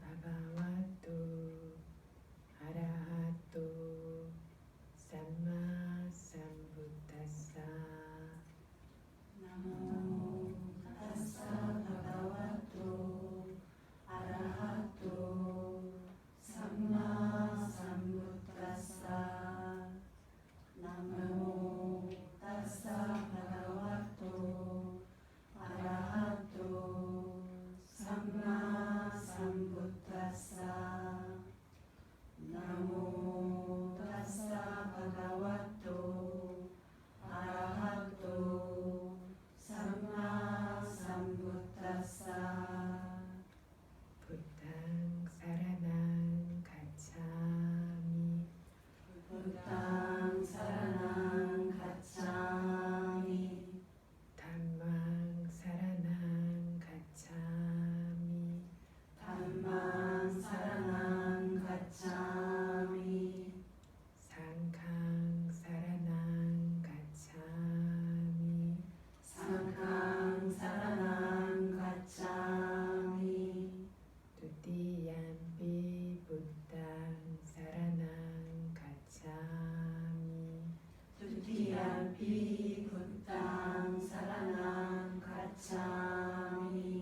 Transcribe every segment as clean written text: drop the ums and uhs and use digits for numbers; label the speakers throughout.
Speaker 1: bhagavato arahato samma sambuddhassa.
Speaker 2: Namo tassa bhagavato arahato samma sambuddhassa. Namo tassa bhagavato arahato samma sambuddhassa. Namo tassa bhagavato arahato samma sambuddhassa.
Speaker 1: Buddhang saranang gacchami.
Speaker 2: Buddhang saranang gacchami.
Speaker 1: Dhammang saranang gacchami.
Speaker 2: Dhammang saranang gacchami.
Speaker 1: Sanghang saranang gacchami.
Speaker 2: Sanghang saranang gacchami.
Speaker 1: Tutiyampi buddhang saranang gacchami.
Speaker 2: Tutiyampi buddhang saranang gacchami.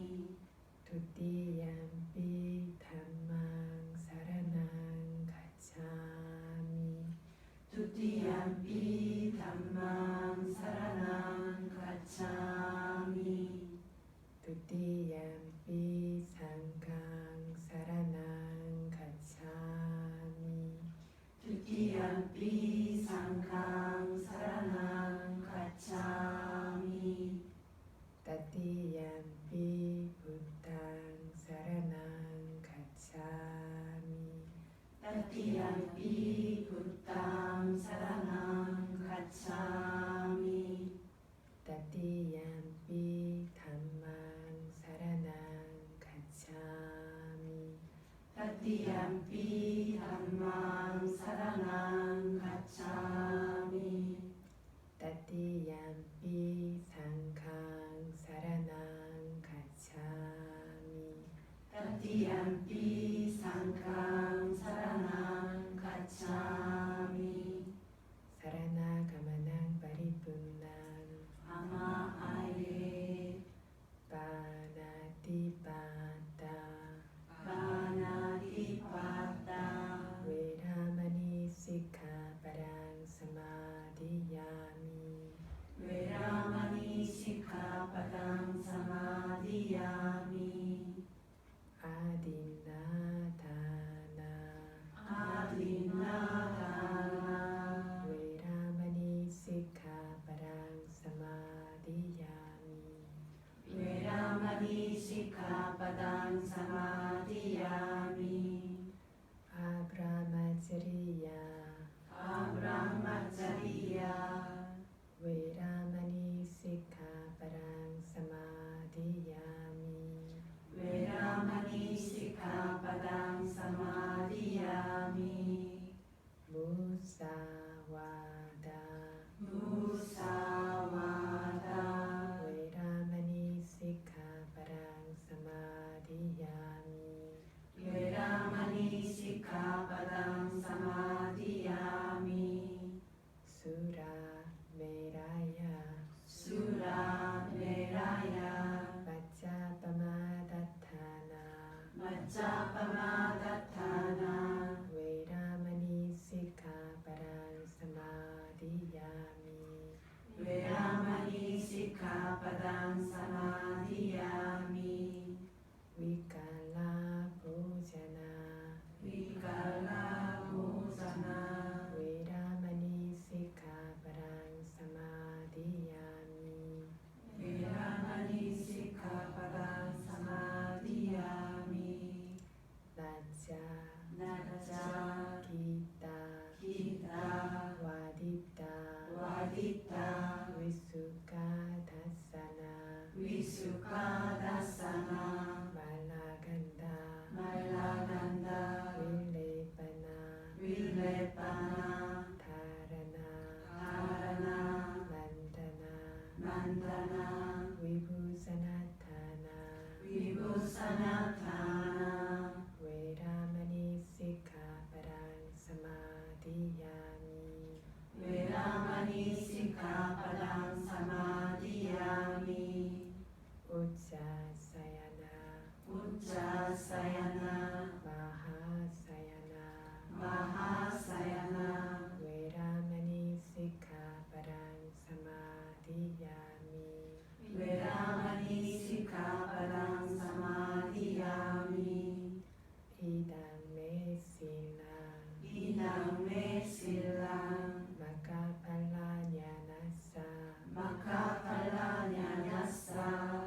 Speaker 1: Tutiyampi dhammang saranang gacchami.
Speaker 2: Tutiyampi dhammang saranang gacchami.
Speaker 1: Tutiyampi sanghang saranang gacchami.
Speaker 2: Tutiyampi sanghang saranang gacchami.
Speaker 1: Tatiyampi buddhang saranang gacchami.
Speaker 2: Tatiyampi buddhang saranang gacchami.
Speaker 1: Tatiyampi dhammang saranang gacchami.
Speaker 2: Tatiyampi dhammang saranang gacchami.
Speaker 1: Tatiyampi sanghang saranang gacchami.
Speaker 2: Tatiyampi sanghang saranang gacchami.
Speaker 1: Sarana-gamanang paripurnang
Speaker 2: Amaaye
Speaker 1: panatipata
Speaker 2: panatipata
Speaker 1: veramani sikkhapadang samadhiyami.
Speaker 2: Veramani sikkhapadang samadhiyami.
Speaker 1: Adinadana
Speaker 2: Adinadana
Speaker 1: veramani sikkhapadang samadhiyami.
Speaker 2: Veramani sikkhapadang samadhiyami.
Speaker 1: Abrahmacharya
Speaker 2: Abrahmacharya
Speaker 1: veramani sikkhapadang samadhiyami.
Speaker 2: Veramani sikkhapadang samadhiyami.
Speaker 1: Musawada
Speaker 2: Musawada
Speaker 1: veramani sikkhapadang samadhiyami.
Speaker 2: Veramani sikkhapadang samadhiyami.
Speaker 1: Sura meraya
Speaker 2: Surameraya
Speaker 1: Vajjapamadatthana
Speaker 2: Majjapamadatthana
Speaker 1: veramani sikkhapadang samadhiyami.
Speaker 2: Veramani sikkhapadang samadhiyami.
Speaker 1: Vikala bhojana
Speaker 2: Vikala bhojana
Speaker 1: veramani sikkhapadang samadhiyami.
Speaker 2: Veramani sikkhapadang samadhiyami.
Speaker 1: Lajja
Speaker 2: Najja
Speaker 1: Gita
Speaker 2: Kita
Speaker 1: Wadita
Speaker 2: Wadita
Speaker 1: Visukha Dassana
Speaker 2: Visukha 사야나
Speaker 1: 마하사야나
Speaker 2: 마하사야나
Speaker 1: 웨라마니 시카바랑 사마디야미
Speaker 2: 웨라마니 시카바랑 사마디야미
Speaker 1: 이담메 실랑
Speaker 2: 이남메 실랑
Speaker 1: 마카팔라냐나사
Speaker 2: 마카팔라냐냐사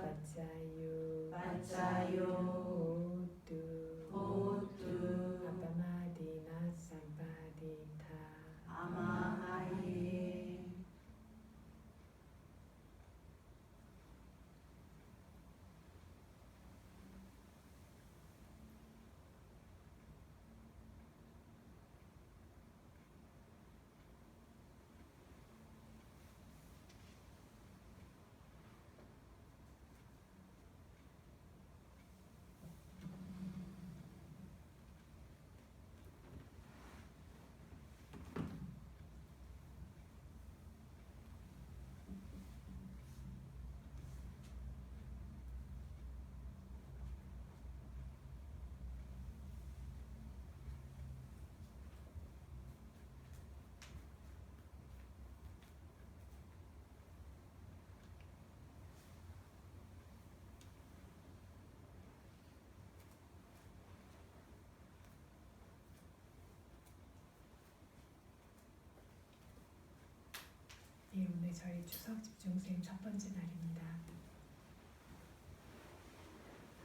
Speaker 1: 빠짜유
Speaker 2: 빠짜요
Speaker 1: 호두
Speaker 2: 호뚜
Speaker 1: 아빠마디나 삼바디타
Speaker 2: 아마하예
Speaker 1: 예, 오늘 저희 추석 집중수행 첫 번째 날입니다.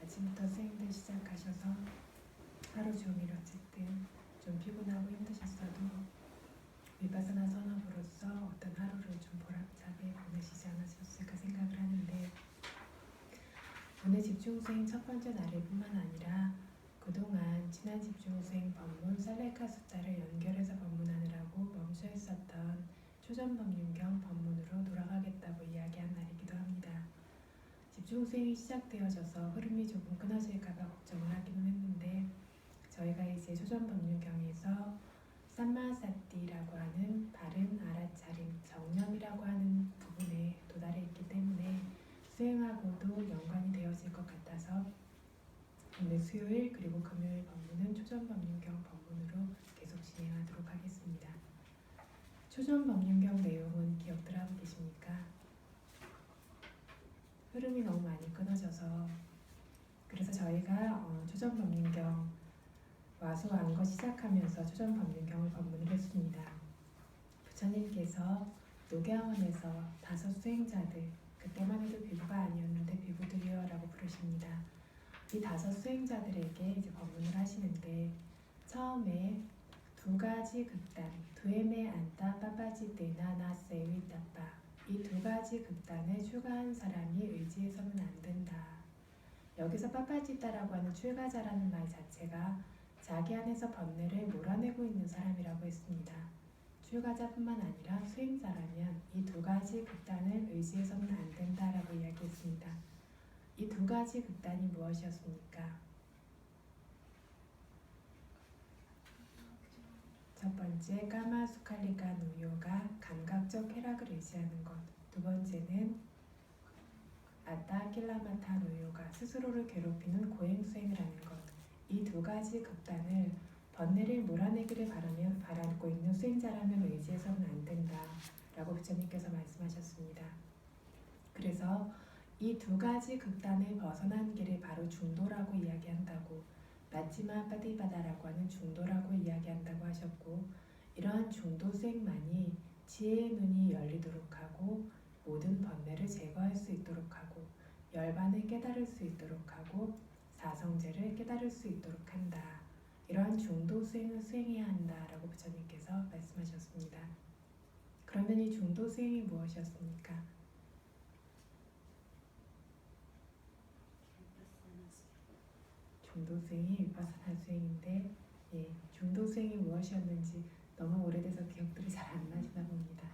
Speaker 1: 아침부터 수행들 시작하셔서 하루 종일 어쨌든 좀 피곤하고 힘드셨어도 위파사나 선업으로서 어떤 하루를 좀 보람차게 보내시지 않으셨을까 생각을 하는데, 오늘 집중수행 첫 번째 날일 뿐만 아니라 그동안 지난 집중수행 법문 살레카 숫자를 연결해서 법문하느라고 멈춰 있었던 초전법륜경 법문으로 돌아가겠다고 이야기한 날이기도 합니다. 집중수행이 시작되어져서 흐름이 조금 끊어질까봐 걱정을 하기는 했는데, 저희가 이제 초전법륜경에서 삼마사띠라고 하는 바른 알아차림, 정념이라고 하는 부분에 도달해 있기 때문에 수행하고도 연관이 되어질 것 같아서 오늘 수요일 그리고 금요일 법문은 초전법륜경 법문으로 계속 진행하도록 하겠습니다. 초전법륜경 내용은 기억들 하고 계십니까? 흐름이 너무 많이 끊어져서 그래서 저희가 초전법륜경 와수왕거 시작하면서 초전법륜경을 법문을 했습니다. 부처님께서 녹야원에서 5 수행자들, 그때만 해도 비부가 아니었는데 비부들이여 라고 부르십니다. 이 5 수행자들에게 이제 법문을 하시는데, 처음에 2가지 극단, 두에메 안따 빠빠지 때나 나 세위따빠, 이 2가지 극단을 출가한 사람이 의지해서는 안 된다. 여기서 빠빠지따라고 하는 출가자라는 말 자체가 자기 안에서 번뇌를 몰아내고 있는 사람이라고 했습니다. 출가자뿐만 아니라 수행자라면 이 2가지 극단을 의지해서는 안 된다라고 이야기했습니다. 이 2가지 극단이 무엇이었습니까? 첫 번째, 까마수칼리가 누요가 감각적 쾌락을 의지하는 것. 두 번째는 아따킬라마타 누요가 스스로를 괴롭히는 고행수행을 하는 것. 이 2가지 극단을 번뇌를 몰아내기를 바라고 있는 수행자라면 의지해서는 안 된다 라고 부처님께서 말씀하셨습니다. 그래서 이 2가지 극단을 벗어난 길을 바로 중도라고 이야기한다고, 마지막 빠디바다라고 하는 중도라고 이야기한다고 하셨고, 이러한 중도 수행만이 지혜의 눈이 열리도록 하고 모든 번뇌를 제거할 수 있도록 하고 열반을 깨달을 수 있도록 하고 사성제를 깨달을 수 있도록 한다. 이러한 중도 수행을 수행해야 한다라고 부처님께서 말씀하셨습니다. 그러면 이 중도 수행이 무엇이었습니까? 중도 수행이 위파사나 수행인데, 중도 수행이 무엇이었는지 너무 오래돼서 기억들이 잘 안 나시나 봅니다.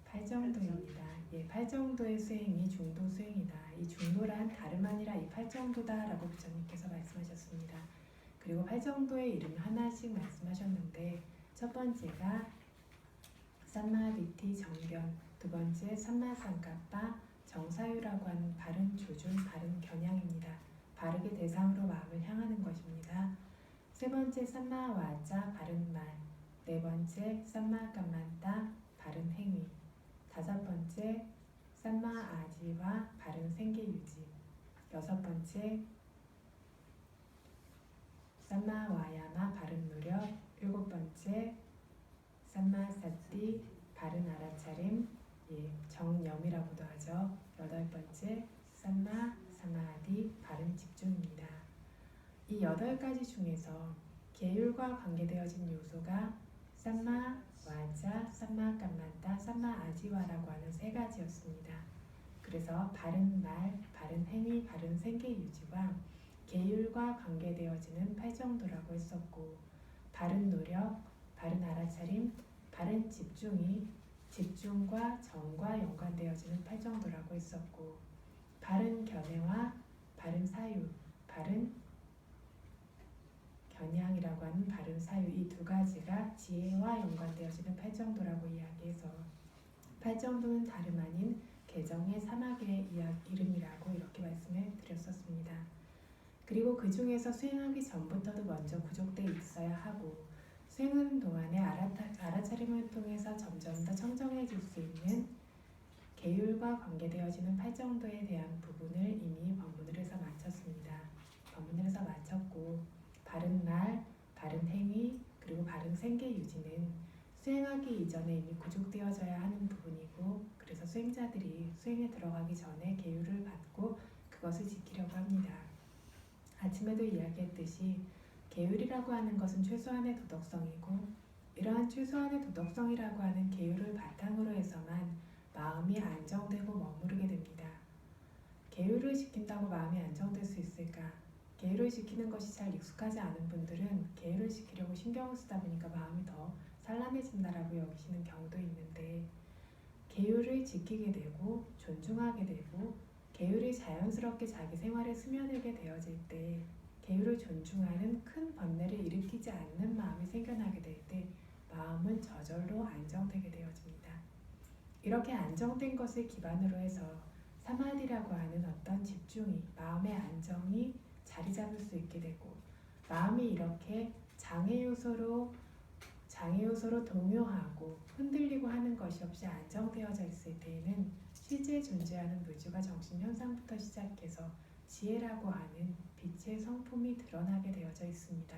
Speaker 1: 팔정도입니다. 8정도의 수행이 중도 수행이다. 이 중도란 다름 아니라 이 8정도다라고 부처님께서 말씀하셨습니다. 그리고 8정도의 이름 하나씩 말씀하셨는데, 첫 번째가 삼마디티 정견, 두 번째 삼마상가빠 정사유라고 하는 바른 조준, 바른 겨냥입니다. 바르게 대상으로 마음을 향하는 것입니다. 세 번째 삼마 와자 바른 말, 네 번째 삼마 까만따 바른 행위, 다섯 번째 삼마 아지와 바른 생계 유지, 여섯 번째 삼마 와야마 바른 노력, 일곱 번째 삼마 사띠 바른 알아차림, 정념이라고도 하죠. 여덟 번째 삼마 사마디 바른 집중입니다. 이 8가지 중에서 계율과 관계되어진 요소가 삼마 와자, 삼마 까만따, 삼마 아지와라고 하는 3가지였습니다. 그래서 바른 말, 바른 행위, 바른 생계 유지와 계율과 관계되어지는 8정도라고 했었고, 바른 노력, 바른 알아차림, 바른 집중이 집중과 정과 연관되어지는 8정도라고 했었고, 바른 견해와 바른 사유, 바른 겨냥이라고 하는 바른 사유, 이 2가지가 지혜와 연관되어지는 8정도라고 이야기해서 8정도는 다름 아닌 개정의 사막의 이름이라고 이렇게 말씀을 드렸었습니다. 그리고 그 중에서 수행하기 전부터도 먼저 구족돼 있어야 하고, 수행하는 동안에 알아차림을 통해서 점점 더 청정해질 수 있는 계율과 관계되어지는 8정도에 대한 부분을 이미 법문을 해서 마쳤습니다. 법문을 해서 마쳤고, 바른 말, 바른 행위, 그리고 바른 생계 유지는 수행하기 이전에 이미 구족되어져야 하는 부분이고, 그래서 수행자들이 수행에 들어가기 전에 계율을 받고 그것을 지키려고 합니다. 아침에도 이야기했듯이 계율이라고 하는 것은 최소한의 도덕성이고, 이러한 최소한의 도덕성이라고 하는 계율을 바탕으로 해서만 마음이 안정되고 머무르게 됩니다. 계율을 지킨다고 마음이 안정될 수 있을까? 계율을 지키는 것이 잘 익숙하지 않은 분들은 계율을 지키려고 신경을 쓰다 보니까 마음이 더 산란해진다라고 여기시는 경우도 있는데, 계율을 지키게 되고 존중하게 되고 계율이 자연스럽게 자기 생활에 스며들게 되어질 때, 계율을 존중하는 큰 번뇌를 일으키지 않는 마음이 생겨나게 될 때 마음은 저절로 안정되게 되어집니다. 이렇게 안정된 것을 기반으로 해서 사마디라고 하는 어떤 집중이, 마음의 안정이 자리 잡을 수 있게 되고, 마음이 이렇게 장애 요소로 동요하고 흔들리고 하는 것이 없이 안정되어져 있을 때에는 실제 존재하는 무주가 정신 현상부터 시작해서 지혜라고 하는 빛의 성품이 드러나게 되어져 있습니다.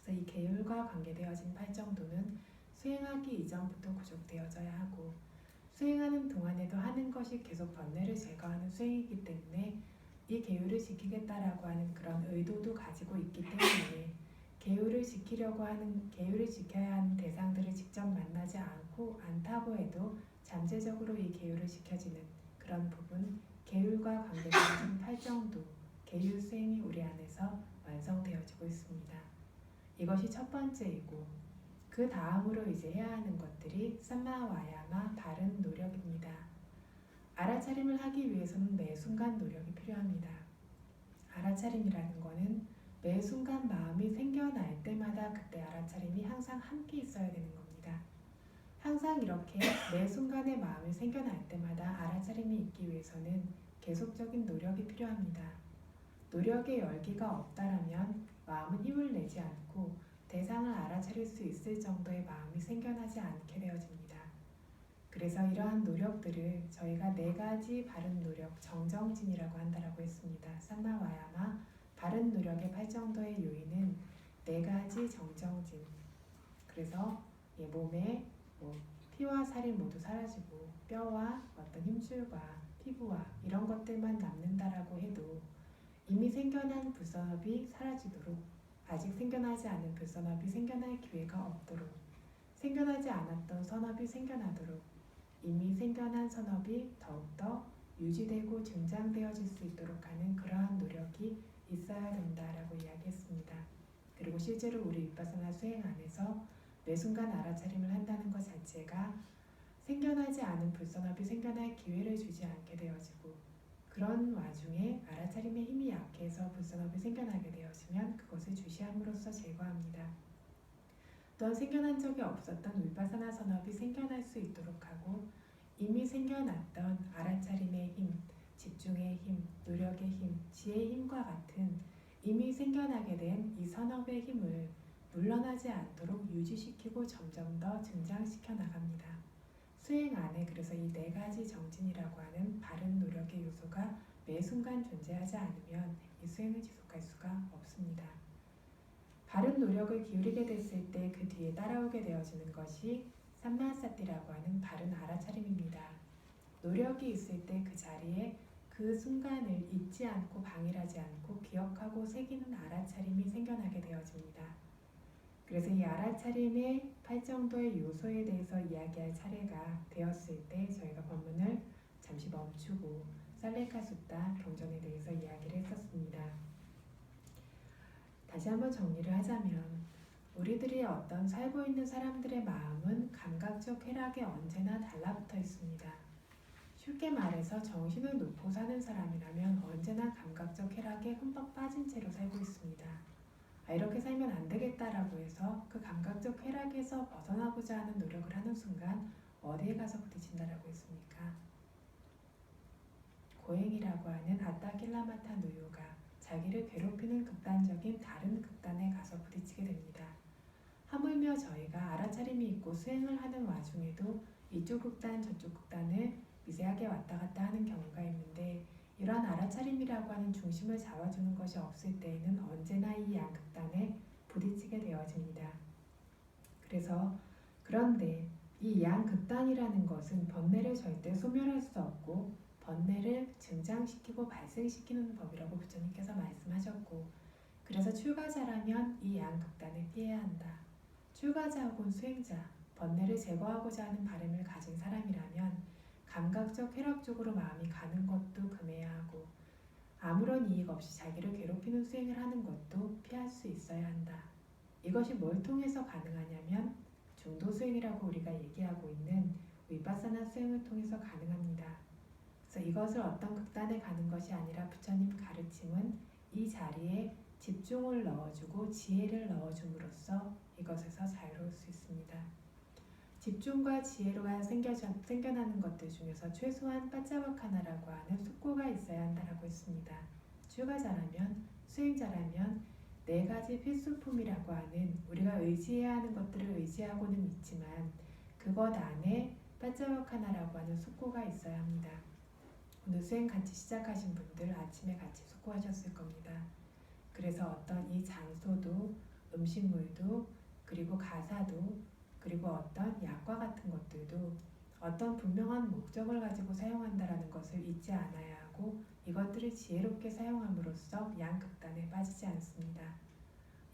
Speaker 1: 그래서 이 계율과 관계되어진 8정도는 수행하기 이전부터 구족되어져야 하고, 수행하는 동안에도 하는 것이 계속 번뇌를 제거하는 수행이기 때문에 이 계율을 지키겠다라고 하는 그런 의도도 가지고 있기 때문에 계율을 지켜야 하는 대상들을 직접 만나지 않다고 해도 잠재적으로 이 계율을 지켜지는 그런 부분, 계율과 관계되어진 8정도 계율 수행이 우리 안에서 완성되어지고 있습니다. 이것이 첫 번째이고, 그 다음으로 이제 해야 하는 것들이 삼마 와야마 바른 노력입니다. 알아차림을 하기 위해서는 매 순간 노력이 필요합니다. 알아차림이라는 것은 매 순간 마음이 생겨날 때마다 그때 알아차림이 항상 함께 있어야 되는 겁니다. 항상 이렇게 매 순간에 마음이 생겨날 때마다 알아차림이 있기 위해서는 계속적인 노력이 필요합니다. 노력의 열기가 없다라면 마음은 힘을 내지 않고 대상을 알아차릴 수 있을 정도의 마음이 생겨나지 않게 되어집니다. 그래서 이러한 노력들을 저희가 4가지 바른 노력, 정정진이라고 한다라고 했습니다. 삼마와야마 바른 노력의 8정도의 요인은 4가지 정정진. 그래서 몸에 피와 살이 모두 사라지고 뼈와 어떤 힘줄과 피부와 이런 것들만 남는다라고 해도 이미 생겨난 불선업이 사라지도록, 아직 생겨나지 않은 불선업이 생겨날 기회가 없도록, 생겨나지 않았던 선업이 생겨나도록, 이미 생겨난 선업이 더욱더 유지되고 증장되어질 수 있도록 하는 그러한 노력이 있어야 된다라고 이야기했습니다. 그리고 실제로 우리 윗바사나 수행 안에서 매 순간 알아차림을 한다는 것 자체가 생겨나지 않은 불선업이 생겨날 기회를 주지 않게 되어지고, 그런 와중에 알아차림의 힘이 약해서 불선업이 생겨나게 되어지면 그것을 주시함으로써 제거합니다. 또한 생겨난 적이 없었던 윗바사나 선업이 생겨날 수 있도록 하고, 이미 생겨났던 알아차림의 힘, 집중의 힘, 노력의 힘, 지혜의 힘과 같은 이미 생겨나게 된 이 선업의 힘을 물러나지 않도록 유지시키고 점점 더 증장시켜 나갑니다. 수행 안에 그래서 이 네 가지 정진이라고 하는 바른 노력의 요소가 매 순간 존재하지 않으면 이 수행을 지속할 수가 없습니다. 바른 노력을 기울이게 됐을 때 그 뒤에 따라오게 되어지는 것이 삼마사띠라고 하는 바른 알아차림입니다. 노력이 있을 때 그 자리에 그 순간을 잊지 않고 방일하지 않고 기억하고 새기는 알아차림이 생겨나게 되어집니다. 그래서 이 알아차림의 8정도의 요소에 대해서 이야기할 차례가 되었을 때 저희가 본문을 잠시 멈추고 살레카숫다 경전에 대해서 이야기를 했었습니다. 다시 한번 정리를 하자면 우리들이 어떤 살고 있는 사람들의 마음은 감각적 쾌락에 언제나 달라붙어 있습니다. 쉽게 말해서 정신을 놓고 사는 사람이라면 언제나 감각적 쾌락에 흠뻑 빠진 채로 살고 있습니다. 이렇게 살면 안 되겠다라고 해서 그 감각적 쾌락에서 벗어나고자 하는 노력을 하는 순간 어디에 가서 부딪힌다라고 했습니까? 고행이라고 하는 아따킬라마타 누유가 자기를 괴롭히는 극단적인 다른 극단에 가서 부딪히게 됩니다. 하물며 저희가 알아차림이 있고 수행을 하는 와중에도 이쪽 극단 저쪽 극단을 미세하게 왔다 갔다 하는 경우가 있는데 이러한 알아차림이라고 하는 중심을 잡아주는 것이 없을 때에는 언제나 이 양극단에 부딪히게 되어집니다. 그런데 이 양극단이라는 것은 번뇌를 절대 소멸할 수 없고 번뇌를 증장시키고 발생시키는 법이라고 부처님께서 말씀하셨고 그래서 출가자라면 이 양극단을 피해야 한다. 출가자 혹은 수행자, 번뇌를 제거하고자 하는 바람을 가진 사람이라면 감각적 쾌락 쪽으로 마음이 가는 것도 금해야 하고 아무런 이익 없이 자기를 괴롭히는 수행을 하는 것도 피할 수 있어야 한다. 이것이 뭘 통해서 가능하냐면 중도 수행이라고 우리가 얘기하고 있는 위파사나 수행을 통해서 가능합니다. 그래서 이것을 어떤 극단에 가는 것이 아니라 부처님 가르침은 이 자리에 집중을 넣어주고 지혜를 넣어줌으로써 이것에서 자유로울 수 있습니다. 집중과 지혜로가 생겨나는 것들 중에서 최소한 빠짜와카나라고 하는 숙고가 있어야 한다라고 했습니다. 출가자라면, 수행자라면 네 가지 필수품이라고 하는 우리가 의지해야 하는 것들을 의지하고는 있지만 그것 안에 빠짜와카나라고 하는 숙고가 있어야 합니다. 오늘 수행 같이 시작하신 분들 아침에 같이 숙고하셨을 겁니다. 그래서 어떤 이 장소도 음식물도 그리고 가사도 그리고 어떤 약과 같은 것들도 어떤 분명한 목적을 가지고 사용한다라는 것을 잊지 않아야 하고 이것들을 지혜롭게 사용함으로써 양극단에 빠지지 않습니다.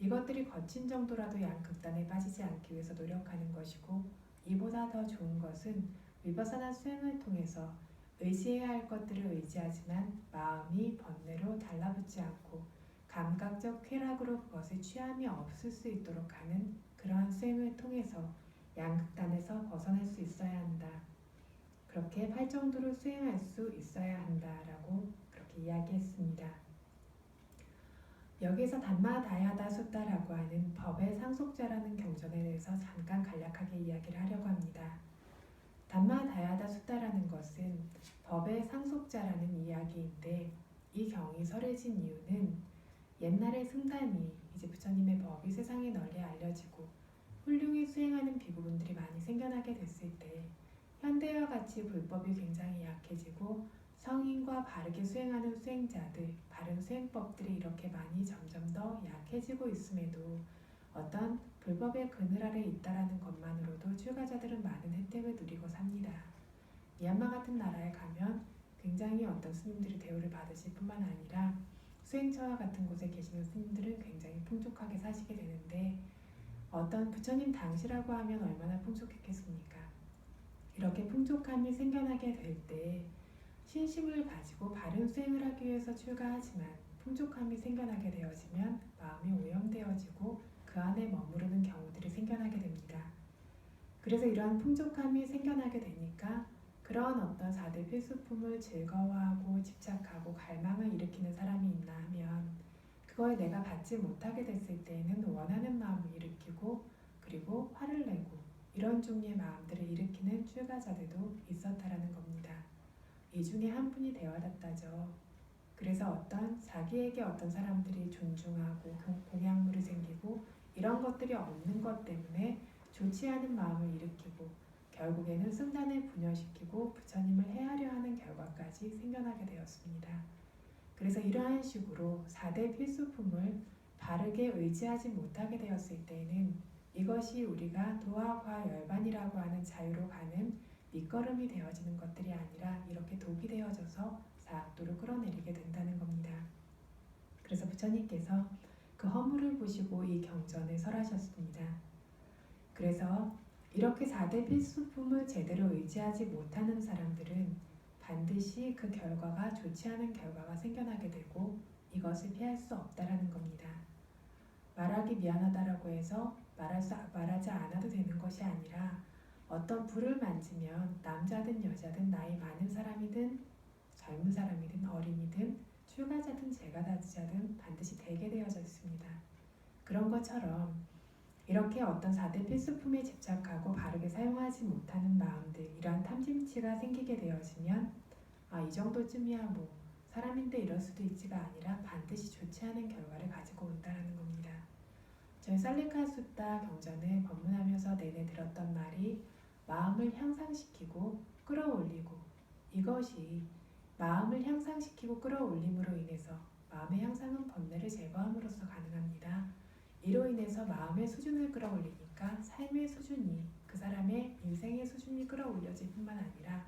Speaker 1: 이것들이 거친 정도라도 양극단에 빠지지 않기 위해서 노력하는 것이고 이보다 더 좋은 것은 위파사나 수행을 통해서 의지해야 할 것들을 의지하지만 마음이 번뇌로 달라붙지 않고 감각적 쾌락으로 그것을 취함이 없을 수 있도록 하는 그러한 수행을 통해서 양극단에서 벗어날 수 있어야 한다. 그렇게 8정도로 수행할 수 있어야 한다라고 그렇게 이야기했습니다. 여기서 담마다야다 숫다라고 하는 법의 상속자라는 경전에 대해서 잠깐 간략하게 이야기를 하려고 합니다. 담마다야다 숫다라는 것은 법의 상속자라는 이야기인데 이 경이 설해진 이유는 옛날에 승단이 이제 부처님의 법이 세상에 널리 알려지고 훌륭히 수행하는 비구분들이 많이 생겨나게 됐을 때 현대와 같이 불법이 굉장히 약해지고 성인과 바르게 수행하는 수행자들, 바른 수행법들이 이렇게 많이 점점 더 약해지고 있음에도 어떤 불법의 그늘 아래 있다라는 것만으로도 출가자들은 많은 혜택을 누리고 삽니다. 미얀마 같은 나라에 가면 굉장히 어떤 스님들이 대우를 받으실 뿐만 아니라 수행처와 같은 곳에 계시는 스님들은 굉장히 풍족하게 사시게 되는데 어떤 부처님 당시라고 하면 얼마나 풍족했겠습니까? 이렇게 풍족함이 생겨나게 될 때 신심을 가지고 바른 수행을 하기 위해서 출가하지만 풍족함이 생겨나게 되어지면 마음이 오염되어지고 그 안에 머무르는 경우들이 생겨나게 됩니다. 그래서 이러한 풍족함이 생겨나게 되니까 그런 어떤 4대 필수품을 즐거워하고 집착하고 갈망을 일으키는 사람이 있나 하면 그걸 내가 받지 못하게 됐을 때에는 원하는 마음을 일으키고 그리고 화를 내고 이런 종류의 마음들을 일으키는 출가자들도 있었다라는 겁니다. 이 중에 한 분이 되어왔다죠. 그래서 자기에게 어떤 사람들이 존중하고 공양물이 생기고 이런 것들이 없는 것 때문에 좋지 않은 마음을 일으키고 결국에는 승단을 분열시키고 부처님을 해하려 하는 결과까지 생겨나게 되었습니다. 그래서 이러한 식으로 4대 필수품을 바르게 의지하지 못하게 되었을 때에는 이것이 우리가 도화과 열반이라고 하는 자유로 가는 밑거름이 되어지는 것들이 아니라 이렇게 독이 되어져서 사악도로 끌어내리게 된다는 겁니다. 그래서 부처님께서 그 허물을 보시고 이 경전을 설하셨습니다. 그래서 이렇게 4대 필수품을 제대로 의지하지 못하는 사람들은 반드시 그 결과가 좋지 않은 결과가 생겨나게 되고 이것을 피할 수 없다라는 겁니다. 말하기 미안하다라고 해서 말하지 않아도 되는 것이 아니라 어떤 불을 만지면 남자든 여자든 나이 많은 사람이든 젊은 사람이든 어린이든 출가자든 재가자든 반드시 되게 되어져 있습니다. 그런 것처럼 이렇게 어떤 4대 필수품에 집착하고 바르게 사용하지 못하는 마음들, 이러한 탐심치가 생기게 되어지면 이 정도쯤이야 뭐 사람인데 이럴 수도 있지가 아니라 반드시 좋지 않은 결과를 가지고 온다는 겁니다. 저희 살리카수타 경전을 법문하면서 내내 들었던 말이 마음을 향상시키고 끌어올리고, 이것이 마음을 향상시키고 끌어올림으로 인해서 마음의 향상은 번뇌를 제거함으로써 가능합니다. 이로 인해서 마음의 수준을 끌어올리니까 삶의 수준이, 그 사람의 인생의 수준이 끌어올려질 뿐만 아니라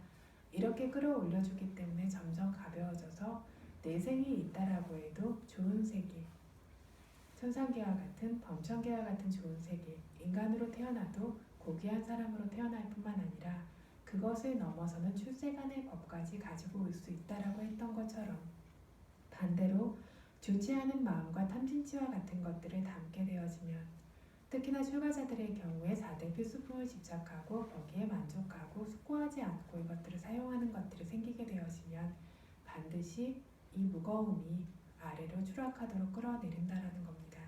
Speaker 1: 이렇게 끌어올려주기 때문에 점점 가벼워져서 내생이 있다라고 해도 좋은 세계, 천상계와 같은 범천계와 같은 좋은 세계, 인간으로 태어나도 고귀한 사람으로 태어날 뿐만 아니라 그것을 넘어서는 출세간의 법까지 가지고 올 수 있다라고 했던 것처럼, 반대로 좋지 않은 마음과 탐진치와 같은 것들을 담게 되어지면, 특히나 출가자들의 경우에 4대 필수품을 집착하고 거기에 만족하고 숙고하지 않고 이것들을 사용하는 것들이 생기게 되어지면 반드시 이 무거움이 아래로 추락하도록 끌어내린다라는 겁니다.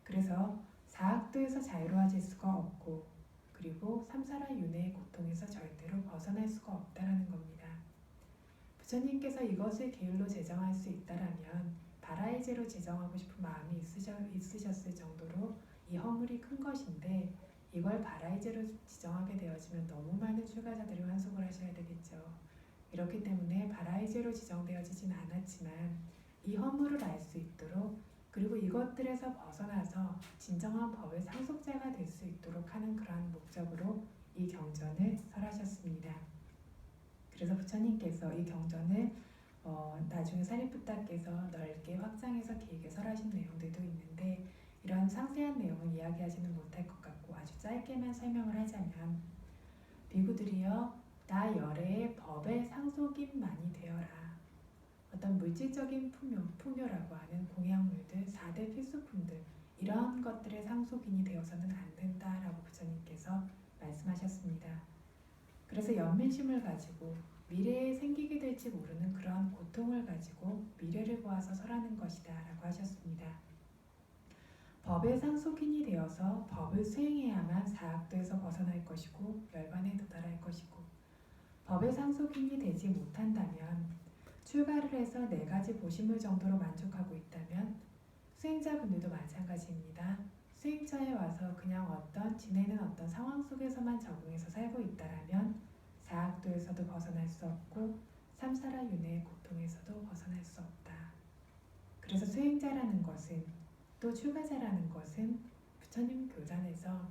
Speaker 1: 그래서 사악도에서 자유로워질 수가 없고, 그리고 삼사라 윤회의 고통에서 절대로 벗어날 수가 없다라는 겁니다. 부처님께서 이것을 기율로 제정할 수 있다라면 바라이제로 제정하고 싶은 마음이 있으셨을 정도로 이 허물이 큰 것인데, 이걸 바라이제로 지정하게 되어지면 너무 많은 출가자들이 환속을 하셔야 되겠죠. 이렇기 때문에 바라이제로 지정되어지진 않았지만 이 허물을 알 수 있도록, 그리고 이것들에서 벗어나서 진정한 법의 상속자가 될 수 있도록 하는 그러한 목적으로 이 경전을 설하셨습니다. 그래서 부처님께서 이 경전을 나중에 사리푸타께서 넓게 확장해서 길게 설하신 내용들도 있는데, 이런 상세한 내용은 이야기하지는 못할 것 같고 아주 짧게만 설명을 하자면, 비구들이여 나 열애의 법의 상속인만이 되어라. 어떤 물질적인 풍요라고 하는 공양물들, 4대 필수품들, 이런 것들의 상속인이 되어서는 안 된다라고 부처님께서 말씀하셨습니다. 그래서 연민심을 가지고 미래에 생기게 될지 모르는 그러한 고통을 가지고 미래를 보아서 설하는 것이다 라고 하셨습니다. 법의 상속인이 되어서 법을 수행해야만 사악도에서 벗어날 것이고 열반에 도달할 것이고, 법의 상속인이 되지 못한다면, 출가를 해서 4가지 보시물 정도로 만족하고 있다면, 수행자분들도 마찬가지입니다. 수행처에 와서 그냥 지내는 어떤 상황 속에서만 적응해서 살고 있다라면 사악도에서도 벗어날 수 없고 삼사라 윤회의 고통에서도 벗어날 수 없다. 그래서 수행자라는 것은, 또 출가자라는 것은 부처님 교단에서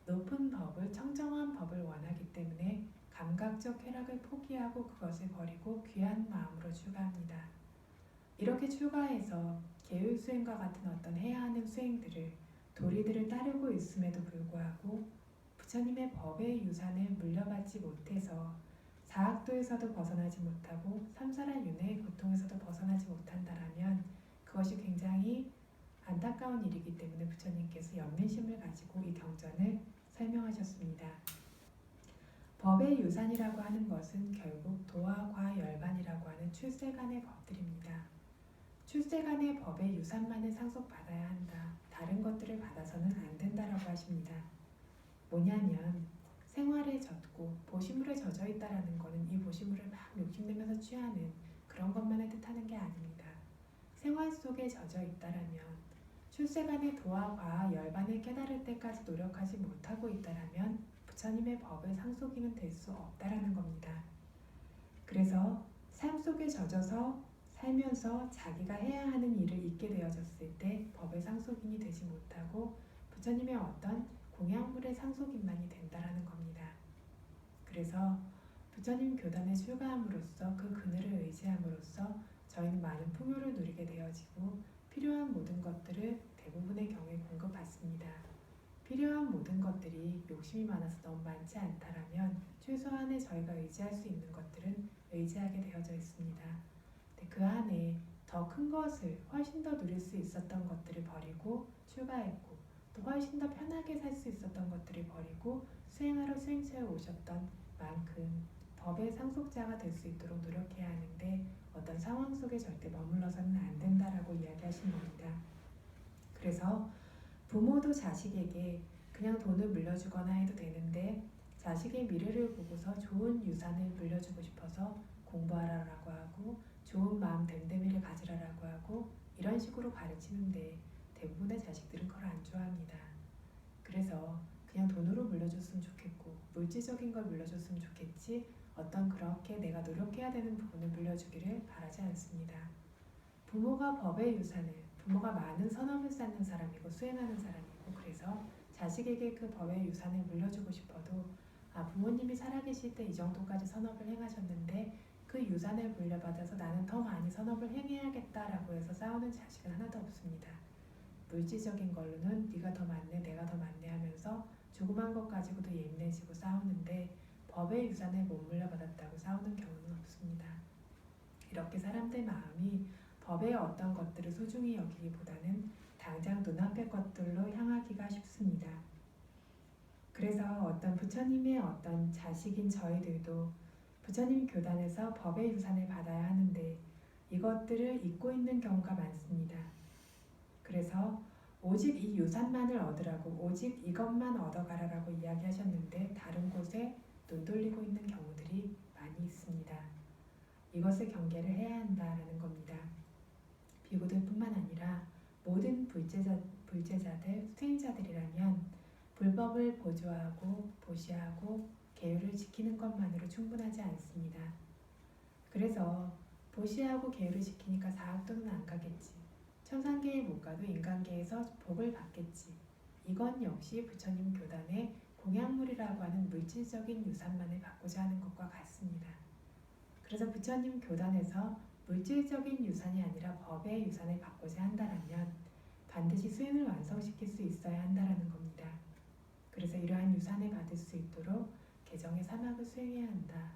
Speaker 1: 높은 법을, 청정한 법을 원하기 때문에 감각적 쾌락을 포기하고 그것을 버리고 귀한 마음으로 출가합니다. 이렇게 출가해서 계율수행과 같은 어떤 해야 하는 수행들을, 도리들을 따르고 있음에도 불구하고 부처님의 법의 유산을 물려받지 못해서 사악도에서도 벗어나지 못하고 삼사라 윤회의 고통에서도 벗어나지 못한다라면 그것이 굉장히 안타까운 일이기 때문에 부처님께서 연민심을 가지고 이 경전을 설명하셨습니다. 법의 유산이라고 하는 것은 결국 도와 과 열반이라고 하는 출세간의 법들입니다. 출세간의 법의 유산만을 상속받아야 한다. 다른 것들을 받아서는 안 된다라고 하십니다. 뭐냐면 생활에 젖고 보시물에 젖어 있다라는 것은 이 보시물을 막 욕심내면서 취하는 그런 것만을 뜻하는 게 아닙니다. 생활 속에 젖어 있다라면 출세간의 도와 과와 열반을 깨달을 때까지 노력하지 못하고 있다라면 부처님의 법을 상속인은 될 수 없다라는 겁니다. 그래서 삶 속에 젖어서 살면서 자기가 해야 하는 일을 잊게 되어졌을 때 법의 상속인이 되지 못하고 부처님의 어떤 공양물의 상속인만이 된다라는 겁니다. 그래서 부처님 교단에 출가함으로써 그 그늘을 의지함으로써 저희는 많은 풍요를 누리게 되어지고 필요한 모든 것들을 대부분의 경우에 공급받습니다. 필요한 모든 것들이 욕심이 많아서 너무 많지 않다라면 최소한의 저희가 의지할 수 있는 것들은 의지하게 되어져 있습니다. 그 안에 더 큰 것을 훨씬 더 누릴 수 있었던 것들을 버리고 출가했고 또 훨씬 더 편하게 살 수 있었던 것들을 버리고 수행하러 수행처에 오셨던 만큼 법의 상속자가 될 수 있도록 노력해야 하는데 어떤 상황 속에 절대 머물러서는 안 된다라고 이야기하신 겁니다. 그래서 부모도 자식에게 그냥 돈을 물려주거나 해도 되는데 자식의 미래를 보고서 좋은 유산을 물려주고 싶어서 공부하라라고 하고 좋은 마음 됨됨이를 가지라라고 하고 이런 식으로 가르치는데 대부분의 자식들은 그걸 안 좋아합니다. 그래서 그냥 돈으로 물려줬으면 좋겠고 물질적인 걸 물려줬으면 좋겠지 어떤 그렇게 내가 노력해야 되는 부분을 물려주기를 바라지 않습니다. 부모가 법의 유산을 부모가 많은 선업을 쌓는 사람이고 수행하는 사람이고 그래서 자식에게 그 법의 유산을 물려주고 싶어도 부모님이 살아계실 때 이 정도까지 선업을 행하셨는데 그 유산을 물려받아서 나는 더 많이 선업을 행해야겠다라고 해서 싸우는 자식은 하나도 없습니다. 물질적인 걸로는 네가 더 많네 내가 더 많네 하면서 조그만 것 가지고도 예민해지고 싸우는데 법의 유산을 못 물려받았다고 싸우는 경우는 없습니다. 이렇게 사람들 마음이 법의 어떤 것들을 소중히 여기기보다는 당장 눈앞의 것들로 향하기가 쉽습니다. 그래서 어떤 부처님의 어떤 자식인 저희들도 부처님 교단에서 법의 유산을 받아야 하는데 이것들을 잊고 있는 경우가 많습니다. 그래서 오직 이 유산만을 얻으라고 오직 이것만 얻어가라라고 이야기하셨는데 다른 곳에 눈 돌리고 있는 경우들이 많이 있습니다. 이것을 경계를 해야 한다라는 겁니다. 비구들뿐만 아니라 모든 불제자들, 수행자들이라면 불법을 보조하고 보시하고 계율을 지키는 것만으로 충분하지 않습니다. 그래서 보시하고 계율을 지키니까 사학도는 안 가겠지. 천상계에 못 가도 인간계에서 복을 받겠지. 이건 역시 부처님 교단의 공양물이라고 하는 물질적인 유산만을 받고자 하는 것과 같습니다. 그래서 부처님 교단에서 물질적인 유산이 아니라 법의 유산을 받고자 한다면 반드시 수행을 완성시킬 수 있어야 한다는 겁니다. 그래서 이러한 유산을 받을 수 있도록 개정의 사막을 수행해야 한다.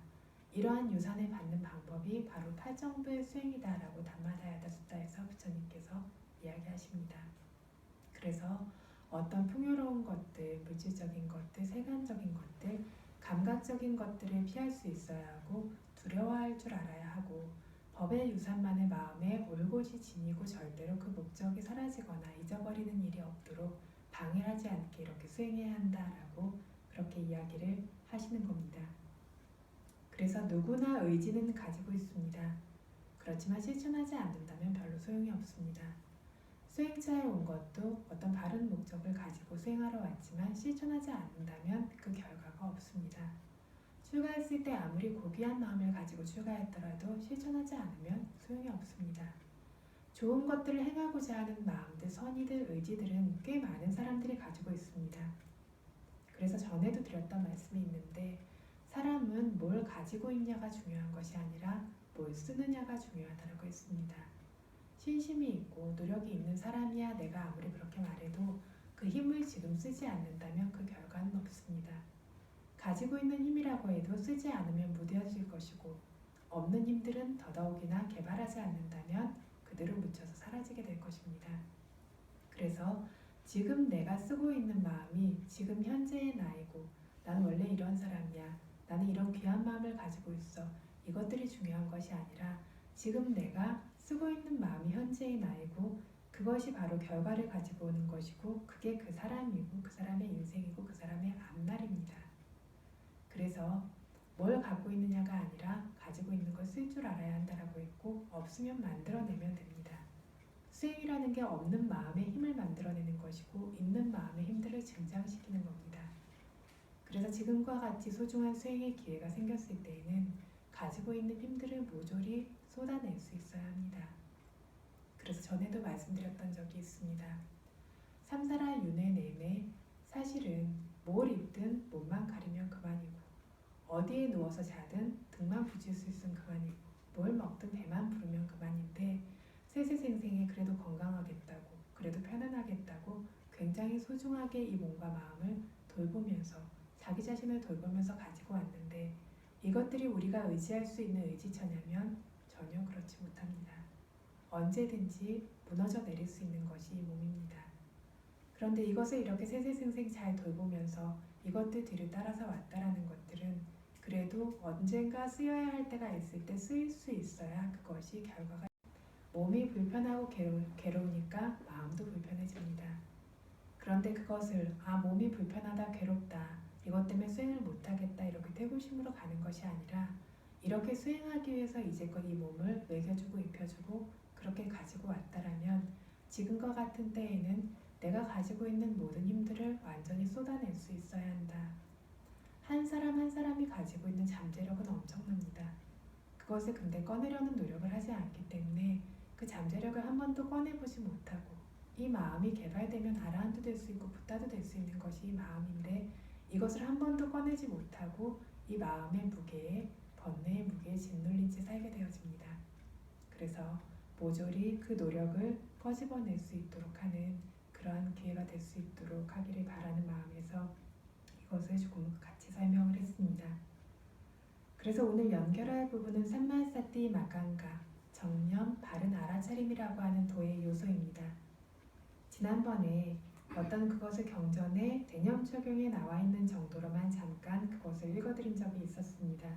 Speaker 1: 이러한 유산을 받는 방법이 바로 팔정부의 수행이다라고 담마다야다 숫다에서 부처님께서 이야기하십니다. 그래서 어떤 풍요로운 것들, 물질적인 것들, 세간적인 것들, 감각적인 것들을 피할 수 있어야 하고 두려워할 줄 알아야 하고 법의 유산만을 마음에 올곧이 지니고 절대로 그 목적이 사라지거나 잊어버리는 일이 없도록 방해하지 않게 이렇게 수행해야 한다라고 그렇게 이야기를 하시는 겁니다. 그래서 누구나 의지는 가지고 있습니다. 그렇지만 실천하지 않는다면 별로 소용이 없습니다. 수행차에 온 것도 어떤 바른 목적을 가지고 수행하러 왔지만 실천하지 않는다면 그 결과가 없습니다. 출가했을 때 아무리 고귀한 마음을 가지고 출가했더라도 실천하지 않으면 소용이 없습니다. 좋은 것들을 행하고자 하는 마음들, 선의들, 의지들은 꽤 많은 사람들이 가지고 있습니다. 그래서 전에도 드렸던 말씀이 있는데 사람은 뭘 가지고 있냐가 중요한 것이 아니라 뭘 쓰느냐가 중요하다고 했습니다. 신심이 있고 노력이 있는 사람이야 내가 아무리 그렇게 말해도 그 힘을 지금 쓰지 않는다면 그 결과는 없습니다. 가지고 있는 힘이라고 해도 쓰지 않으면 무뎌질 것이고 없는 힘들은 더더욱이나 개발하지 않는다면 그대로 묻혀서 사라지게 될 것입니다. 그래서 지금 내가 쓰고 있는 마음이 지금 현재의 나이고 나는 원래 이런 사람이야. 나는 이런 귀한 마음을 가지고 있어. 이것들이 중요한 것이 아니라 지금 내가 쓰고 있는 마음이 현재의 나이고 그것이 바로 결과를 가지고 오는 것이고 그게 그 사람이고 그 사람의 인생이고 그 사람의 앞날입니다. 그래서 뭘 갖고 있느냐가 아니라 가지고 있는 걸 쓸 줄 알아야 한다라고 했고, 없으면 만들어내면 됩니다. 수행이라는 게 없는 마음의 힘을 만들어내는 것이고 있는 마음의 힘들을 증장시키는 겁니다. 그래서 지금과 같이 소중한 수행의 기회가 생겼을 때에는 가지고 있는 힘들을 모조리 쏟아낼 수 있어야 합니다. 그래서 전에도 말씀드렸던 적이 있습니다. 삼사라 윤회 내내 사실은 뭘 입든 몸만 가리면 그만이고, 어디에 누워서 자든 등만 붙일 수 있으면 그만이고, 뭘 먹든 배만 부르면 그만인데, 세세생생에 그래도 건강하겠다고, 그래도 편안하겠다고 굉장히 소중하게 이 몸과 마음을 돌보면서, 자기 자신을 돌보면서 가지고 왔는데, 이것들이 우리가 의지할 수 있는 의지처냐면 전혀 그렇지 못합니다. 언제든지 무너져 내릴 수 있는 것이 이 몸입니다. 그런데 이것을 이렇게 세세생생 잘 돌보면서 이것들 뒤를 따라서 왔다라는 것들은 그래도 언젠가 쓰여야 할 때가 있을 때 쓰일 수 있어야 그것이 결과가, 몸이 불편하고 괴로우니까 마음도 불편해집니다. 그런데 그것을 몸이 불편하다, 괴롭다, 이것 때문에 수행을 못하겠다 이렇게 퇴고심으로 가는 것이 아니라, 이렇게 수행하기 위해서 이제껏 이 몸을 먹여주고 입혀주고 그렇게 가지고 왔다라면 지금과 같은 때에는 내가 가지고 있는 모든 힘들을 완전히 쏟아낼 수 있어야 한다. 한 사람 한 사람이 가지고 있는 잠재력은 엄청납니다. 그것을 근데 꺼내려는 노력을 하지 않기 때문에 그 잠재력을 한 번도 꺼내보지 못하고, 이 마음이 개발되면 아라한도 될 수 있고 붓다도 될 수 있는 것이 이 마음인데, 이것을 한 번도 꺼내지 못하고 이 마음의 무게에, 번뇌의 무게에 짓눌린 채 살게 되어집니다. 그래서 모조리 그 노력을 꺼집어낼 수 있도록 하는 그러한 기회가 될 수 있도록 하기를 바라는 마음에서 이것을 조금 같이 설명을 했습니다. 그래서 오늘 연결할 부분은 삼마사티 마간가, 정념, 바른 알아차림이라고 하는 도의 요소입니다. 지난번에 어떤 그것을 경전에 대념 적용에 나와 있는 정도로만 잠깐 그것을 읽어드린 적이 있었습니다.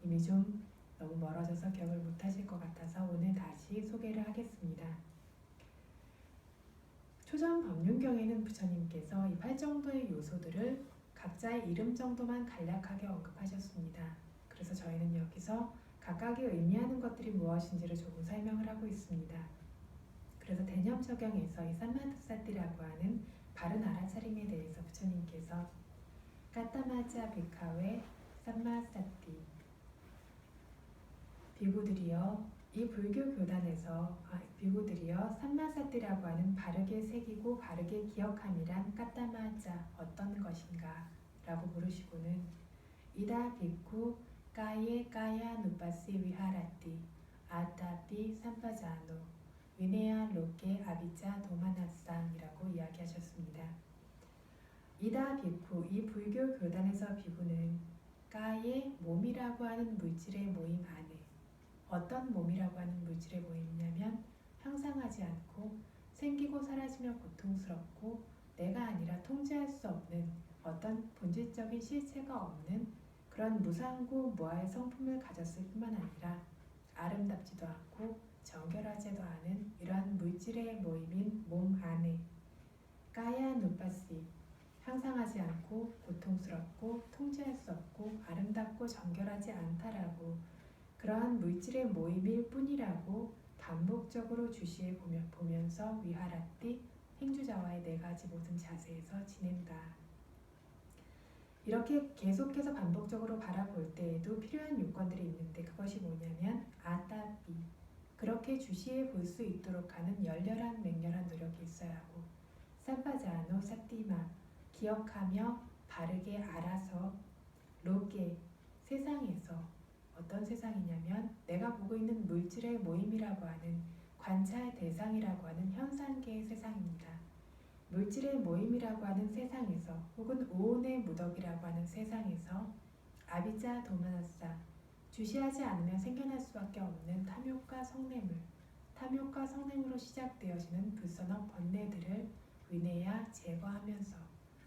Speaker 1: 이미 좀 너무 멀어져서 기억을 못하실 것 같아서 오늘 다시 소개를 하겠습니다. 초전 법륜경에는 부처님께서 이 8정도의 요소들을 각자의 이름 정도만 간략하게 언급하셨습니다. 그래서 저희는 여기서 각각이 의미하는 것들이 무엇인지를 조금 설명을 하고 있습니다. 그래서 대념 적용에서 이 삼마두사띠라고 하는 바른 알아차림에 대해서 부처님께서 까따마자 비카웨 삼마사띠, 비구들이여 이 불교 교단에서 비구들이여 삼마사띠라고 하는 바르게 새기고 바르게 기억함이란 까따마자 어떤 것인가 라고 물으시고는 이다 비쿠 까예 까야 누파시 위하라띠 아타피 삼파자노 위네야 로케 아비자 도마나상이라고 이야기하셨습니다. 이다 비쿠, 이 불교 교단에서 비구는 까의 몸이라고 하는 물질의 모임 안에, 어떤 몸이라고 하는 물질의 모임이냐면 향상하지 않고 생기고 사라지며 고통스럽고 내가 아니라 통제할 수 없는 어떤 본질적인 실체가 없는 그런 무상고 무아의 성품을 가졌을 뿐만 아니라 아름답지도 않고 정결하지도 않은 이러한 물질의 모임인 몸 안에 까야 누파시, 향상하지 않고 고통스럽고 통제할 수 없고 아름답고 정결하지 않다라고, 그러한 물질의 모임일 뿐이라고 반복적으로 주시해 보면서 위하라띠, 행주자와의 네 가지 모든 자세에서 지낸다. 이렇게 계속해서 반복적으로 바라볼 때에도 필요한 요건들이 있는데 그것이 뭐냐면 아따삐, 그렇게 주시해 볼 수 있도록 하는 열렬한 맹렬한 노력이 있어야 하고, 삼파자노 사띠마, 기억하며 바르게 알아서, 로게, 세상에서, 어떤 세상이냐면 내가 보고 있는 물질의 모임이라고 하는 관찰 대상이라고 하는 현상계의 세상입니다. 물질의 모임이라고 하는 세상에서 혹은 오온의 무덕이라고 하는 세상에서 아비자 도마나사, 주시하지 않으면 생겨날 수밖에 없는 탐욕과 성냄을, 탐욕과 성냄으로 시작되어지는 불선업 번뇌들을 위내야 제거하면서,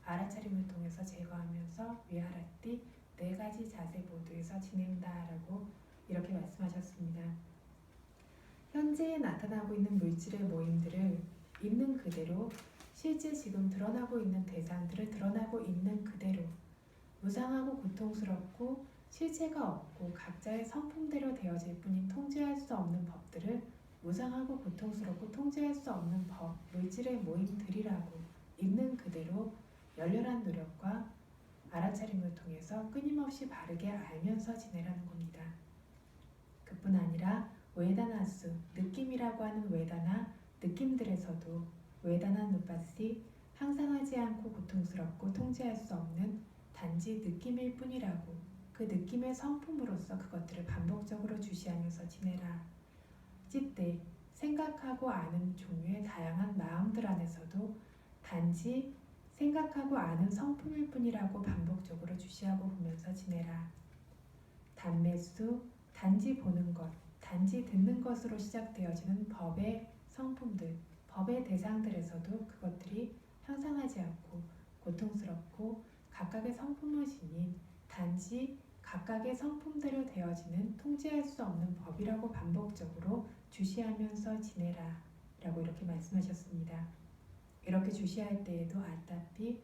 Speaker 1: 알아차림을 통해서 제거하면서 위하라띠 네 가지 자세 모두에서 지낸다라고 이렇게 말씀하셨습니다. 현재에 나타나고 있는 물질의 모임들을 있는 그대로, 실제 지금 드러나고 있는 대상들을 드러나고 있는 그대로 무상하고 고통스럽고 실체가 없고 각자의 성품대로 되어질 뿐인 통제할 수 없는 법들을 무상하고 고통스럽고 통제할 수 없는 법, 물질의 모임들이라고 있는 그대로 열렬한 노력과 알아차림을 통해서 끊임없이 바르게 알면서 지내라는 겁니다. 그뿐 아니라 웨다나수, 느낌이라고 하는 웨다나, 느낌들에서도 웨다나 누파시, 항상하지 않고 고통스럽고 통제할 수 없는 단지 느낌일 뿐이라고 그 느낌의 성품으로서 그것들을 반복적으로 주시하면서 지내라. 찌때, 생각하고 아는 종류의 다양한 마음들 안에서도 단지 생각하고 아는 성품일 뿐이라고 반복적으로 주시하고 보면서 지내라. 단매수, 단지 보는 것, 단지 듣는 것으로 시작되어지는 법의 성품들, 법의 대상들에서도 그것들이 향상하지 않고 고통스럽고 각각의 성품을 지닌 단지 각각의 성품대로 되어지는 통제할 수 없는 법이라고 반복적으로 주시하면서 지내라 라고 이렇게 말씀하셨습니다. 이렇게 주시할 때에도 아따피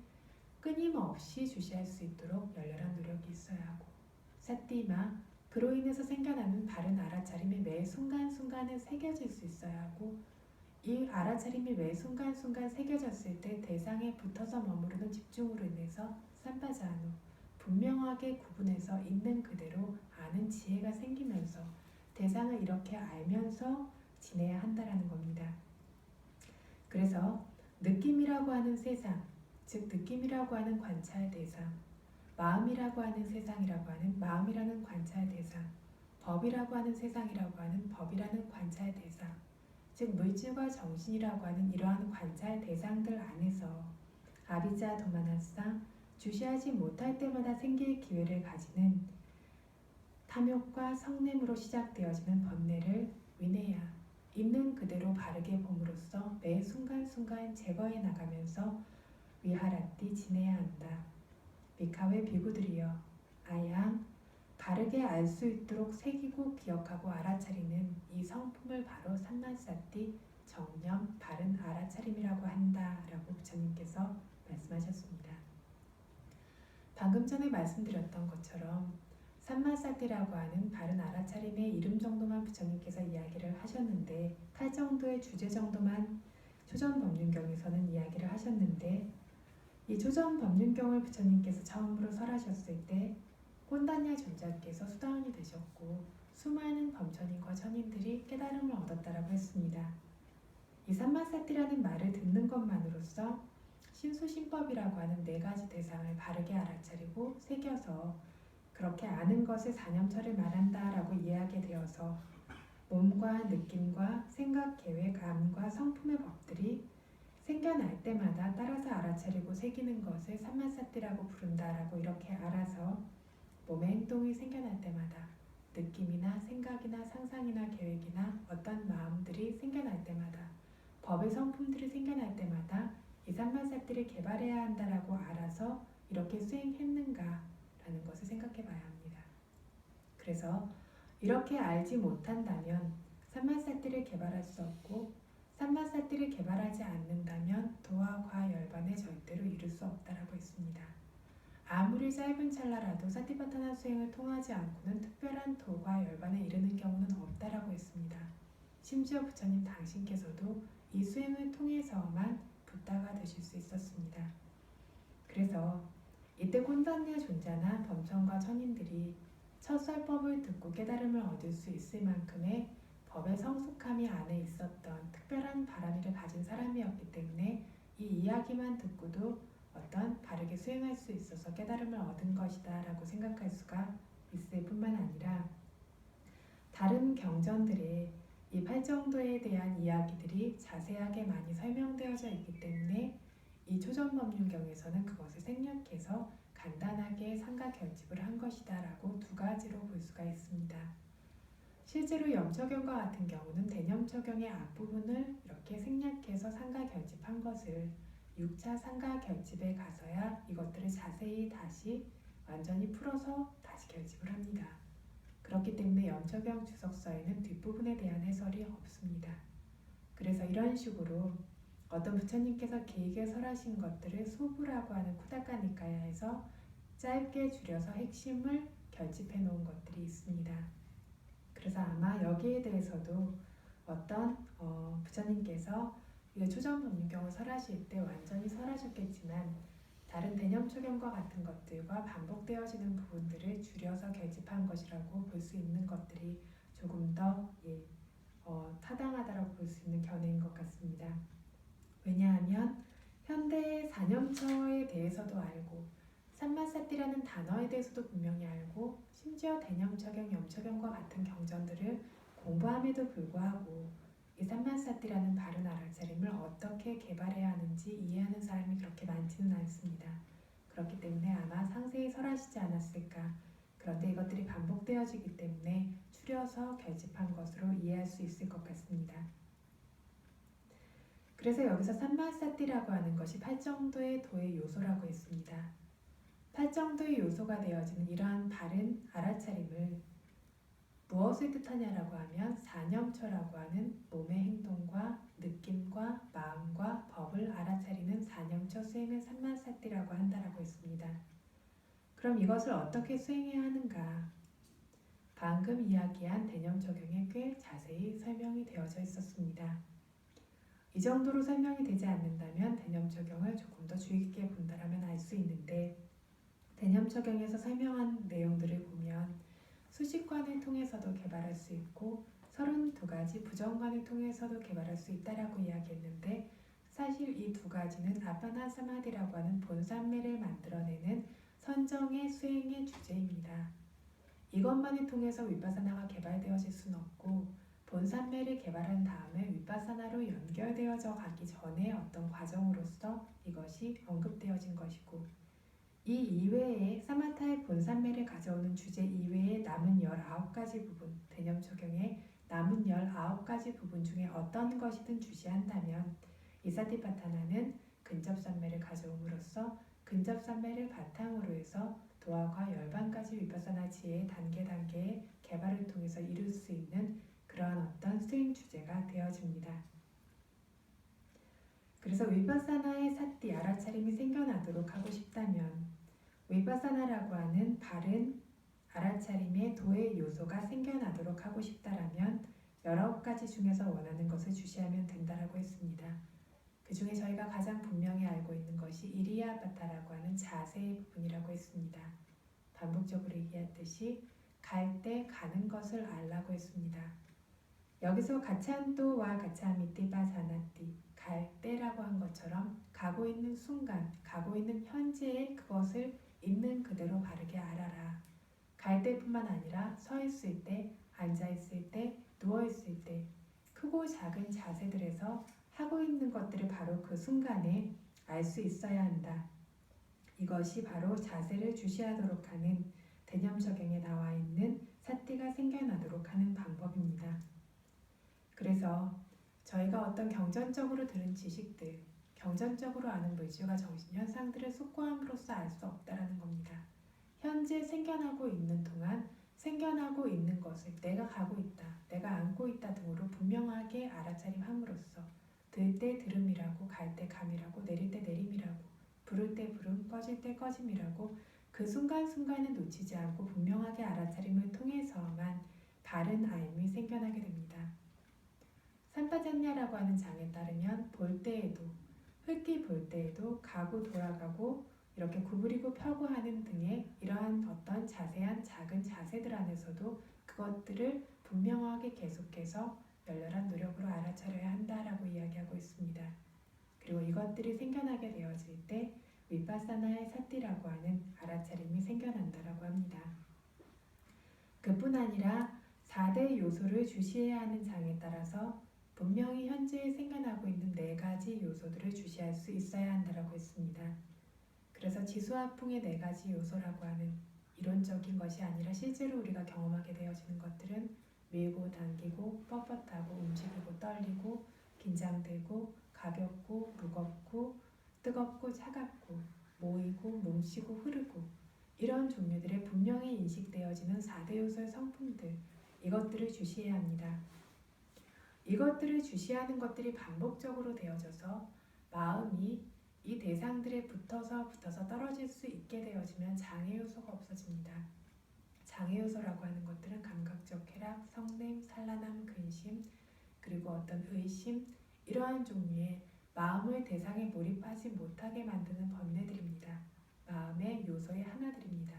Speaker 1: 끊임없이 주시할 수 있도록 열렬한 노력이 있어야 하고 사띠마 그로 인해서 생겨나는 바른 알아차림이 매 순간순간에 새겨질 수 있어야 하고 이 알아차림이 매 순간순간 새겨졌을 때 대상에 붙어서 머무르는 집중으로 인해서 삼바자노 분명하게 구분해서 있는 그대로 아는 지혜가 생기면서 대상을 이렇게 알면서 지내야 한다라는 겁니다. 그래서 느낌이라고 하는 세상, 즉 느낌이라고 하는 관찰 대상, 마음이라고 하는 세상이라고 하는 마음이라는 관찰 대상, 법이라고 하는 세상이라고 하는 법이라는 관찰 대상, 즉 물질과 정신이라고 하는 이러한 관찰 대상들 안에서 아비자 도마나상 주시하지 못할 때마다 생길 기회를 가지는 탐욕과 성냄으로 시작되어지는 번뇌를 위내야 있는 그대로 바르게 봄으로써 매 순간순간 제거해 나가면서 위하라띠 지내야 한다. 미카웨 비구들이여 아양 바르게 알 수 있도록 새기고 기억하고 알아차리는 이 성품을 바로 삼만사띠 정령 바른 알아차림이라고 한다라고 부처님께서 말씀하셨습니다. 방금 전에 말씀드렸던 것처럼 삼만사띠라고 하는 바른 알아차림의 이름 정도만 부처님께서 이야기를 하셨는데 8정도의 주제 정도만 초전법륜경에서는 이야기를 하셨는데 이 초전법륜경을 부처님께서 처음으로 설하셨을 때 꼰단냐 존자께서 수다원이 되셨고 수많은 범천인과 천인들이 깨달음을 얻었다라고 했습니다. 이 삼만사띠라는 말을 듣는 것만으로써 신수신법이라고 하는 4가지 대상을 바르게 알아차리고 새겨서 그렇게 아는 것을 사념처를 말한다라고 이해하게 되어서 몸과 느낌과 생각, 계획, 암과 성품의 법들이 생겨날 때마다 따라서 알아차리고 새기는 것을 삼만사띠라고 부른다라고 이렇게 알아서 몸의 행동이 생겨날 때마다 느낌이나 생각이나 상상이나 계획이나 어떤 마음들이 생겨날 때마다 법의 성품들이 생겨날 때마다 이 삼만사띠를 개발해야 한다라고 알아서 이렇게 수행했는가라는 것을 생각해 봐야 합니다. 그래서 이렇게 알지 못한다면 삼만사띠를 개발할 수 없고 삼만사띠를 개발하지 않는다면 도와 과 열반을 절대로 이룰 수 없다라고 했습니다. 아무리 짧은 찰나라도 사티파타나 수행을 통하지 않고는 특별한 도과 열반에 이르는 경우는 없다라고 했습니다. 심지어 부처님 당신께서도 이 수행을 통해서만 붓다가 되실 수 있었습니다. 그래서 이때 꼰단냐 존자나 범천과 천인들이 첫 설법을 듣고 깨달음을 얻을 수 있을 만큼의 법의 성숙함이 안에 있었던 특별한 바람이를 가진 사람이었기 때문에 이 이야기만 듣고도 어떤 바르게 수행할 수 있어서 깨달음을 얻은 것이다 라고 생각할 수가 있을 뿐만 아니라 다른 경전들의 이 8정도에 대한 이야기들이 자세하게 많이 설명되어져 있기 때문에 이 초전법륜경에서는 그것을 생략해서 간단하게 상가 결집을 한 것이다 라고 2가지로 볼 수가 있습니다. 실제로 염처경과 같은 경우는 대념처경의 앞부분을 이렇게 생략해서 상가 결집한 것을 6차 상가 결집에 가서야 이것들을 자세히 다시 완전히 풀어서 다시 결집을 합니다. 그렇기 때문에 염처경 주석서에는 뒷부분에 대한 해설이 없습니다. 그래서 이런 식으로 어떤 부처님께서 길게 설하신 것들을 소부라고 하는 쿠다카니카야에서 짧게 줄여서 핵심을 결집해 놓은 것들이 있습니다. 그래서 아마 여기에 대해서도 어떤 부처님께서 이거 초전법문경을 설하실 때 완전히 설하셨겠지만 다른 대념초경과 같은 것들과 반복되어지는 부분들을 줄여서 결집한 것이라고 볼 수 있는 것들이 조금 더 타당하다라고 볼 수 있는 견해인 것 같습니다. 왜냐하면 현대의 사념처에 대해서도 알고 삼마사띠라는 단어에 대해서도 분명히 알고 심지어 대념처경, 염처경과 같은 경전들을 공부함에도 불구하고 이 삼마사띠라는 바른 알아차림을 어떻게 개발해야 하는지 이해하는 사람이 그렇게 많지는 않습니다. 그렇기 때문에 아마 상세히 설하시지 않았을까. 그런데 이것들이 반복되어지기 때문에 추려서 결집한 것으로 이해할 수 있을 것 같습니다. 그래서 여기서 삼마사띠라고 하는 것이 8정도의 도의 요소라고 했습니다. 8정도의 요소가 되어지는 이러한 바른 알아차림을 무엇을 뜻하냐라고 하면 사념처라고 하는 몸의 행동과 느낌과 마음과 법을 알아차리는 사념처 수행을 삼마사띠라고 한다라고 했습니다. 그럼 이것을 어떻게 수행해야 하는가? 방금 이야기한 대념적용에 꽤 자세히 설명이 되어져 있었습니다. 이 정도로 설명이 되지 않는다면 대념적용을 조금 더 주의 깊게 본다라면 알 수 있는데 대념적용에서 설명한 내용들을 보면 수식관을 통해서도 개발할 수 있고 32가지 부정관을 통해서도 개발할 수 있다라고 이야기했는데 사실 이 두 가지는 아파나 사마디라고 하는 본산매를 만들어내는 선정의 수행의 주제입니다. 이것만을 통해서 위파사나가 개발되어질 수는 없고 본산매를 개발한 다음에 위파사나로 연결되어져 가기 전에 어떤 과정으로서 이것이 언급되어진 것이고 이 이외에 사마타의 본산매를 가져오는 주제 이외에 남은 19가지 부분, 대념초경의 남은 19가지 부분 중에 어떤 것이든 주시한다면 이사티파타나는 근접산매를 가져옴으로써 근접산매를 바탕으로 해서 도화과 열반가지 위파사나 지혜의 단계의 개발을 통해서 이룰 수 있는 그러한 어떤 수행 주제가 되어집니다. 그래서 위파사나의 사띠 알아차림이 생겨나도록 하고 싶다면 위파사나라고 하는 바른 알아차림의 도의 요소가 생겨나도록 하고 싶다라면 19가지 중에서 원하는 것을 주시하면 된다라고 했습니다. 그 중에 저희가 가장 분명히 알고 있는 것이 이리야바타라고 하는 자세의 부분이라고 했습니다. 반복적으로 얘기했듯이 갈 때 가는 것을 알라고 했습니다. 여기서 가찬또와 가차미띠바사나띠 갈 때라고 한 것처럼 가고 있는 순간, 가고 있는 현재에 그것을 있는 그대로 바르게 알아라. 갈 때뿐만 아니라 서 있을 때, 앉아 있을 때, 누워 있을 때 크고 작은 자세들에서 하고 있는 것들을 바로 그 순간에 알 수 있어야 한다. 이것이 바로 자세를 주시하도록 하는 대념적용에 나와 있는 사띠가 생겨나도록 하는 방법입니다. 그래서 저희가 어떤 경전적으로 들은 지식들, 경전적으로 아는 물질과 정신현상들을 숙고함으로써 알 수 없다라는 겁니다. 현재 생겨나고 있는 동안 생겨나고 있는 것을 내가 가고 있다, 내가 안고 있다 등으로 분명하게 알아차림함으로써 들 때 들음이라고, 갈 때 감이라고, 내릴 때 내림이라고, 부를 때 부름, 꺼질 때 꺼짐이라고 그 순간순간을 놓치지 않고 분명하게 알아차림을 통해서만 바른 알미 생겨나게 됩니다. 삼파잔냐라고 하는 장에 따르면 볼 때에도, 흙이 볼 때에도 가고 돌아가고 이렇게 구부리고 펴고 하는 등의 이러한 어떤 자세한 작은 자세들 안에서도 그것들을 분명하게 계속해서 열렬한 노력으로 알아차려야 한다라고 이야기하고 있습니다. 그리고 이것들이 생겨나게 되어질 때 위파사나의 사띠라고 하는 알아차림이 생겨난다라고 합니다. 그뿐 아니라 4대 요소를 주시해야 하는 장에 따라서 분명히 현재에 생겨나고 있는 4가지 요소들을 주시할 수 있어야 한다라고 했습니다. 그래서 지수화풍의 4가지 요소라고 하는 이론적인 것이 아니라 실제로 우리가 경험하게 되어지는 것들은 밀고 당기고 뻣뻣하고 움직이고 떨리고 긴장되고 가볍고 무겁고 뜨겁고 차갑고 모이고 뭉치고 흐르고 이런 종류들의 분명히 인식되어지는 4대 요소의 성품들, 이것들을 주시해야 합니다. 이것들을 주시하는 것들이 반복적으로 되어져서 마음이 이 대상들을 사람들이 붙어서 떨어질 수 있게 되어지면 장애 요소가 없어집니다. 장애 요소라고 하는 것들은 감각적 쾌락, 성냄, 산란함, 근심, 그리고 어떤 의심, 이러한 종류의 마음을 대상에 몰입하지 못하게 만드는 번뇌들입니다. 마음의 요소의 하나들입니다.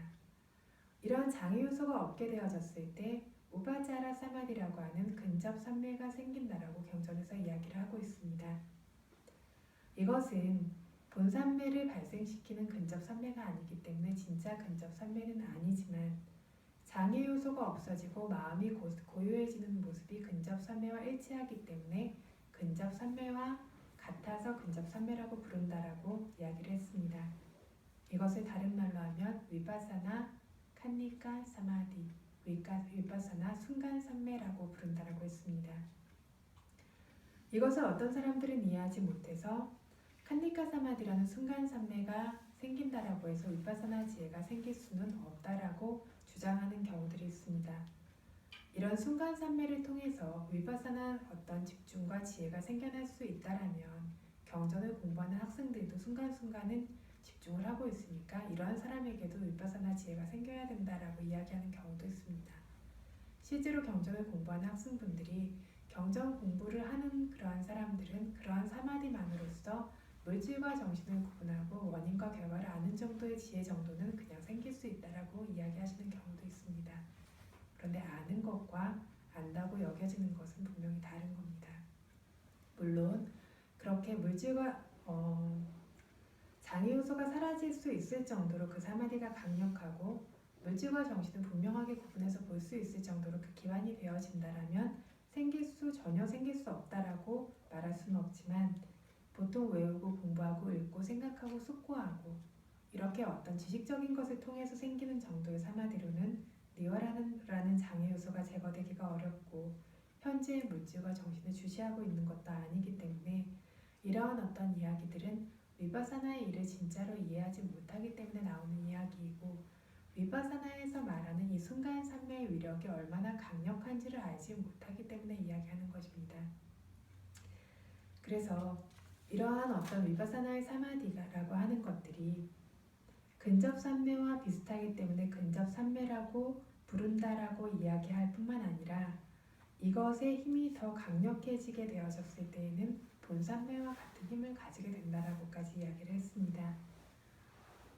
Speaker 1: 이러한 장애 요소가 없게 되어졌을 때 우바짜라 사마디라고 하는 근접 삼매가 생긴다라고 경전에서 이야기를 하고 있습니다. 이것은 본삼매를 발생시키는 근접 삼매가 아니기 때문에 진짜 근접 삼매는 아니지만 장애 요소가 없어지고 마음이 고요해지는 모습이 근접 삼매와 일치하기 때문에 근접 삼매와 같아서 근접 삼매라고 부른다라고 이야기를 했습니다. 이것을 다른 말로 하면 위파사나 칸니까 사마디, 위파사나 순간 삼매라고 부른다라고 했습니다. 이것을 어떤 사람들은 이해하지 못해서 칸니까 사마디라는 순간 삼매가 생긴다라고 해서 위파사나 지혜가 생길 수는 없다라고 주장하는 경우들이 있습니다. 이런 순간 삼매를 통해서 위파사나 어떤 집중과 지혜가 생겨날 수 있다라면 경전을 공부하는 학생들도 순간순간은 집중을 하고 있으니까 이러한 사람에게도 위파사나 지혜가 생겨야 된다라고 이야기하는 경우도 있습니다. 실제로 경전을 공부하는 학생분들이 경전 공부를 하는 그러한 사람들은 그러한 사마디만으로써 물질과 정신을 구분하고 원인과 결과를 아는 정도의 지혜 정도는 그냥 생길 수 있다라고 이야기하시는 경우도 있습니다. 그런데 아는 것과 안다고 여겨지는 것은 분명히 다른 겁니다. 물론 그렇게 물질과 장애 요소가 사라질 수 있을 정도로 그 사마디가 강력하고 물질과 정신을 분명하게 구분해서 볼 수 있을 정도로 그 기반이 되어진다라면 전혀 생길 수 없다라고 말할 수는 없지만 보통 외우고 공부하고 읽고 생각하고 숙고하고 이렇게 어떤 지식적인 것을 통해서 생기는 정도의 사마디로는 니와라는 장애 요소가 제거되기가 어렵고 현재의 물질과 정신을 주시하고 있는 것도 아니기 때문에 이러한 어떤 이야기들은 위파사나의 일을 진짜로 이해하지 못하기 때문에 나오는 이야기이고 위파사나에서 말하는 이 순간 삼매의 위력이 얼마나 강력한지를 알지 못하기 때문에 이야기하는 것입니다. 그래서 이러한 어떤 위파사나의 사마디라고 하는 것들이 근접 삼매와 비슷하기 때문에 근접 삼매라고 부른다라고 이야기할 뿐만 아니라 이것의 힘이 더 강력해지게 되어졌을 때에는 본삼매와 같은 힘을 가지게 된다라고까지 이야기를 했습니다.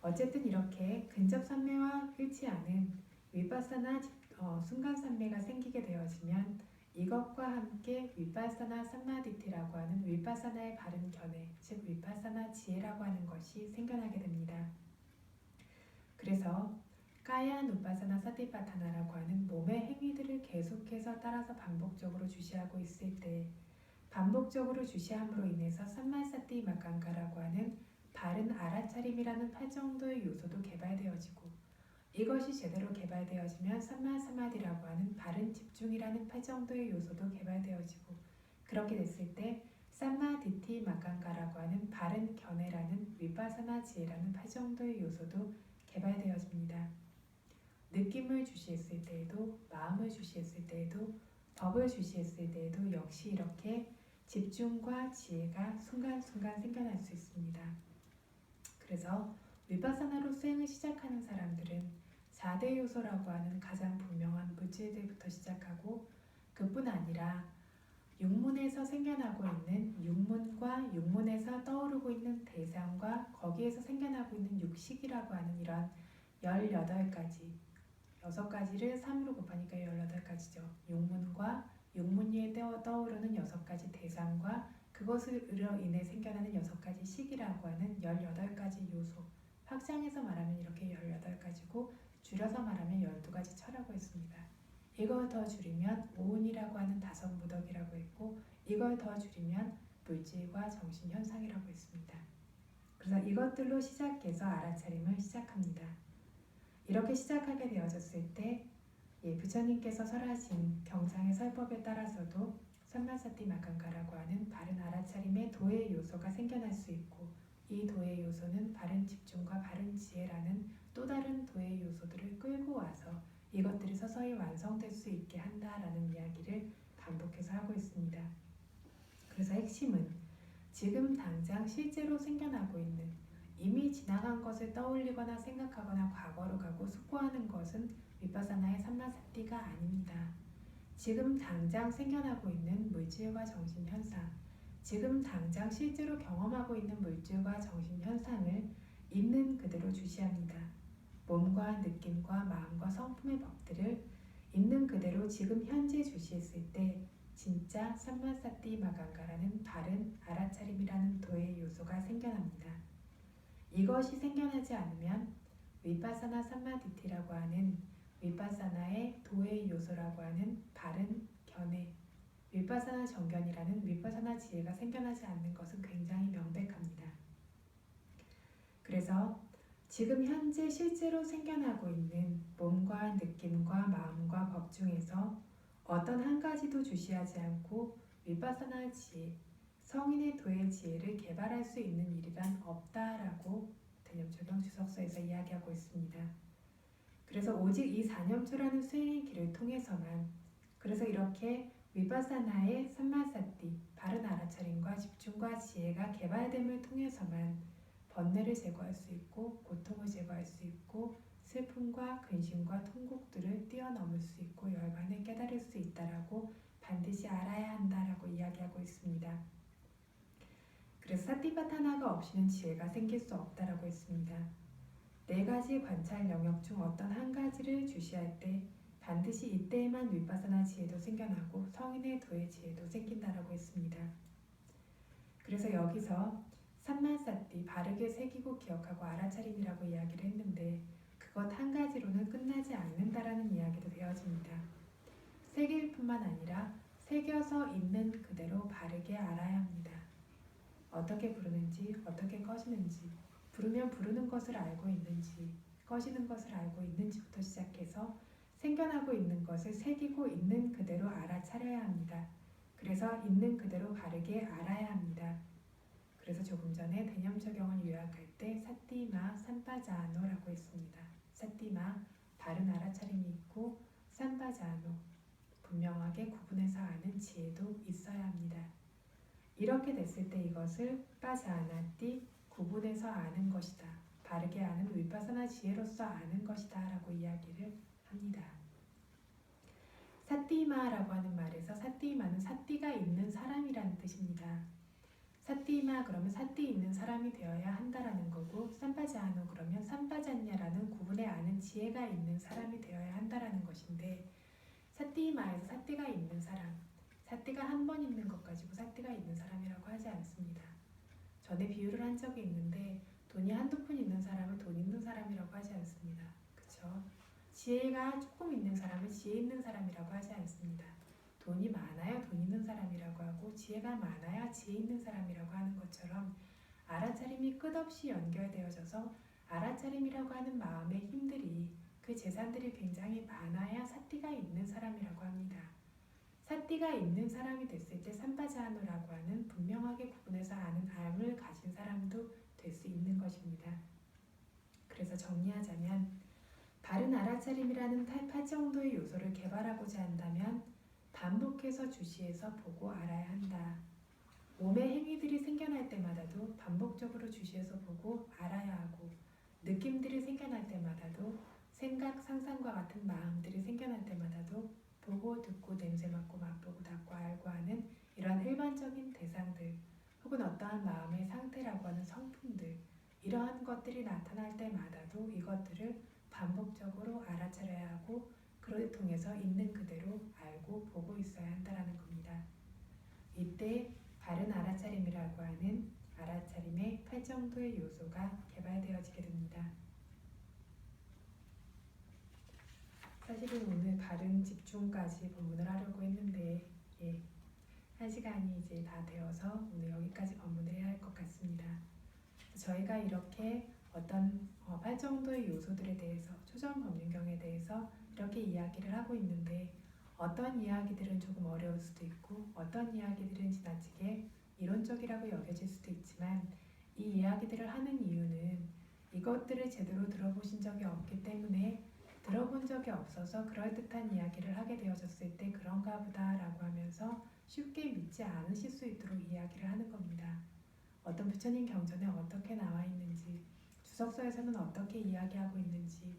Speaker 1: 어쨌든 이렇게 근접 삼매와 일치하는 위파사나 순간 삼매가 생기게 되어지면 이것과 함께 위파사나 삼마디티라고 하는 위파사나의 바른 견해, 즉 위파사나 지혜라고 하는 것이 생겨나게 됩니다. 그래서 까야 누파사나 사티파타나라고 하는 몸의 행위들을 계속해서 따라서 반복적으로 주시하고 있을 때 반복적으로 주시함으로 인해서 삼마사티 마칸가라고 하는 바른 알아차림이라는 8정도의 요소도 개발되어지고 이것이 제대로 개발되어지면 삼마사마디라고 하는 바른 집중이라는 8정도의 요소도 개발되어지고 그렇게 됐을 때 삼마디티 마칸가라고 하는 바른 견해라는 위파사나 지혜라는 8정도의 요소도 개발되어집니다. 느낌을 주시했을 때에도 마음을 주시했을 때에도 법을 주시했을 때에도 역시 이렇게 집중과 지혜가 순간순간 생겨날 수 있습니다. 그래서 위파사나로 수행을 시작하는 사람들은 4대 요소라고 하는 가장 분명한 물질들부터 시작하고 그뿐 아니라 육문에서 생겨나고 있는 육문과 육문에서 떠오르고 있는 대상과 거기에서 생겨나고 있는 육식이라고 하는 이런 18가지 6가지를 3으로 곱하니까 18가지죠. 육문과 육문 위에 떠오르는 6가지 대상과 그것으로 인해 생겨나는 6가지 식이라고 하는 18가지 요소. 확장해서 말하면 이렇게 18가지고 줄여서 말하면 12가지 처라고 했습니다. 이걸 더 줄이면 오운이라고 하는 다성무덕이라고 했고 이걸 더 줄이면 물질과 정신 현상이라고 했습니다. 그래서 이것들로 시작해서 알아차림을 시작합니다. 이렇게 시작하게 되어졌을 때 부처님께서 설하신 경상의 설법에 따라서도 삼마사티 마칸가라고 하는 바른 알아차림의 도의 요소가 생겨날 수 있고 이 도의 요소는 바른 집중과 바른 지혜라는 또 다른 도의 요소들을 끌고 와서 이것들이 서서히 완성될 수 있게 한다라는 이야기를 반복해서 하고 있습니다. 그래서 핵심은 지금 당장 실제로 생겨나고 있는 것을 떠올리거나 생각하거나 과거로 가고 숙고하는 것은 위파사나의 삼마사티가 아닙니다. 지금 당장 생겨나고 있는 물질과 정신 현상, 지금 당장 실제로 경험하고 있는 물질과 정신 현상을 있는 그대로 주시합니다. 몸과 느낌과 마음과 성품의 법들을 있는 그대로 지금 현재 주시했을 때 진짜 삼마사티 마간가라는 바른 알아차림이라는 도의 요소가 생겨납니다. 이것이 생겨나지 않으면 위파사나 삼마디티라고 하는 위파사나의 도의 요소라고 하는 바른 견해, 위파사나 정견이라는 위파사나 지혜가 생겨나지 않는 것은 굉장히 명백합니다. 그래서 지금 현재 실제로 생겨나고 있는 몸과 느낌과 마음과 법 중에서 어떤 한 가지도 주시하지 않고 위파사나 지혜, 성인의 도의 지혜를 개발할 수 있는 일이란 없다라고 대념초경 주석서에서 이야기하고 있습니다. 그래서 오직 이 사념초라는 수행의 길을 통해서만, 그래서 이렇게 위파사나의 삼마사티, 바른 알아차림과 집중과 지혜가 개발됨을 통해서만 번뇌를 제거할 수 있고 고통을 제거할 수 있고 슬픔과 근심과 통곡들을 뛰어넘을 수 있고 열반을 깨달을 수 있다라고 반드시 알아야 한다라고 이야기하고 있습니다. 그래서 사티파타나가 없이는 지혜가 생길 수 없다라고 했습니다. 네 가지 관찰 영역 중 어떤 한 가지를 주시할 때 반드시 이때에만 위파사나 지혜도 생겨나고 성인의 도의 지혜도 생긴다라고 했습니다. 그래서 여기서 삼마사티, 바르게 새기고 기억하고 알아차림이라고 이야기를 했는데 그것 한 가지로는 끝나지 않는다라는 이야기도 되어집니다. 새길 뿐만 아니라 새겨서 있는 그대로 바르게 알아야 합니다. 어떻게 부르는지, 어떻게 꺼지는지, 부르면 부르는 것을 알고 있는지, 꺼지는 것을 알고 있는지부터 시작해서 생겨나고 있는 것을 새기고 있는 그대로 알아차려야 합니다. 그래서 있는 그대로 바르게 알아야 합니다. 그래서 조금 전에 대념초경을 요약할 때 사티마 삼바자노라고 했습니다. 사티마, 바른 알아차림이 있고 삼바자노, 분명하게 구분해서 아는 지혜도 있어야 합니다. 이렇게 됐을 때 이것을 빠자나띠, 구분해서 아는 것이다. 바르게 아는 위파사나 지혜로서 아는 것이다 라고 이야기를 합니다. 사티마라고 하는 말에서 사티마는 사티가 있는 사람이라는 뜻입니다. 사티마 그러면 사티 있는 사람이 되어야 한다라는 거고, 삼바자노 그러면 삼바잔냐라는 구분해 아는 지혜가 있는 사람이 되어야 한다라는 것인데, 사티마에서 사티가 있는 사람, 사티가 한 번 있는 것 가지고 사티가 있는 사람이라고 하지 않습니다. 전에 비유를 한 적이 있는데 돈이 한두 푼 있는 사람을 돈 있는 사람이라고 하지 않습니다. 그쵸? 지혜가 조금 있는 사람을 지혜 있는 사람이라고 하지 않습니다. 돈이 많아야 돈 있는 사람이라고 하고 지혜가 많아야 지혜 있는 사람이라고 하는 것처럼 알아차림이 끝없이 연결되어져서 알아차림이라고 하는 마음의 힘들이, 그 재산들이 굉장히 많아야 사티가 있는 사람이라고 합니다. 사티가 있는 사람이 됐을 때 삼바자노라고 하는 분명하게 구분해서 아는 암을 가진 사람도 될 수 있는 것입니다. 그래서 정리하자면 바른 알아차림이라는 8정도의 요소를 개발하고자 한다면 반복해서 주시해서 보고 알아야 한다. 몸의 행위들이 생겨날 때마다도 반복적으로 주시해서 보고 알아야 하고, 느낌들이 생겨날 때마다도 생각, 상상과 같은 마음들이 생겨날 때마다도 보고 듣고 냄새 맡고 맛보고 닿고 알고 하는 이러한 일반적인 대상들, 혹은 어떠한 마음의 상태라고 하는 성품들, 이러한 것들이 나타날 때마다도 이것들을 반복적으로 알아차려야 하고, 그를 통해서 있는 그대로 알고 보고 있어야 한다는 겁니다. 이때 바른 알아차림이라고 하는 알아차림의 8정도의 요소가 개발되어지게 됩니다. 사실은 오늘 바른 집중까지 법문을 하려고 했는데 1시간이 이제 다 되어서 오늘 여기까지 법문을 해야 할 것 같습니다. 저희가 이렇게 어떤 8정도의 요소들에 대해서, 초전법륜경에 대해서 이렇게 이야기를 하고 있는데, 어떤 이야기들은 조금 어려울 수도 있고 어떤 이야기들은 지나치게 이론적이라고 여겨질 수도 있지만, 이 이야기들을 하는 이유는 이것들을 제대로 들어보신 적이 없기 때문에, 들어본 적이 없어서 그럴듯한 이야기를 하게 되어졌을 때 그런가 보다 라고 하면서 쉽게 믿지 않으실 수 있도록 이야기를 하는 겁니다. 어떤 부처님 경전에 어떻게 나와 있는지, 주석서에서는 어떻게 이야기하고 있는지,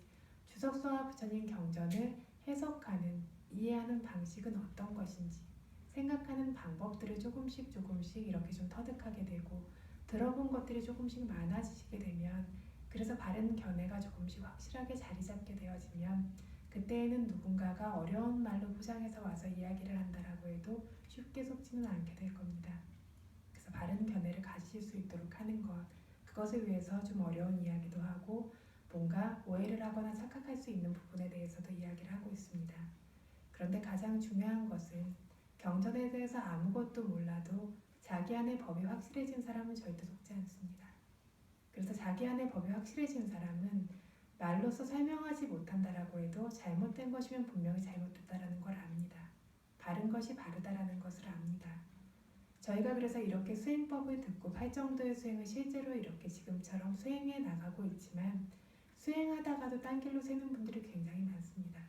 Speaker 1: 주석서와 부처님 경전을 해석하는, 이해하는 방식은 어떤 것인지, 생각하는 방법들을 조금씩 이렇게 좀 터득하게 되고, 들어본 것들이 조금씩 많아지게 되면, 그래서 바른 견해가 조금씩 확실하게 자리 잡게 되어지면, 그때에는 누군가가 어려운 말로 포장해서 와서 이야기를 한다라고 해도 쉽게 속지는 않게 될 겁니다. 그래서 바른 견해를 가지실 수 있도록 하는 것, 그것을 위해서 좀 어려운 이야기도 하고 뭔가 오해를 하거나 착각할 수 있는 부분에 대해서도 이야기를 하고 있습니다. 그런데 가장 중요한 것은 경전에 대해서 아무것도 몰라도 자기 안에 법이 확실해진 사람은 절대 속지 않습니다. 그래서 자기 안에 법이 확실해진 사람은 말로서 설명하지 못한다라고 해도 잘못된 것이면 분명히 잘못됐다라는 걸 압니다. 바른 것이 바르다라는 것을 압니다. 저희가 그래서 이렇게 수행법을 듣고 팔정도의 수행을 실제로 이렇게 지금처럼 수행해 나가고 있지만, 수행하다가도 딴 길로 새는 분들이 굉장히 많습니다.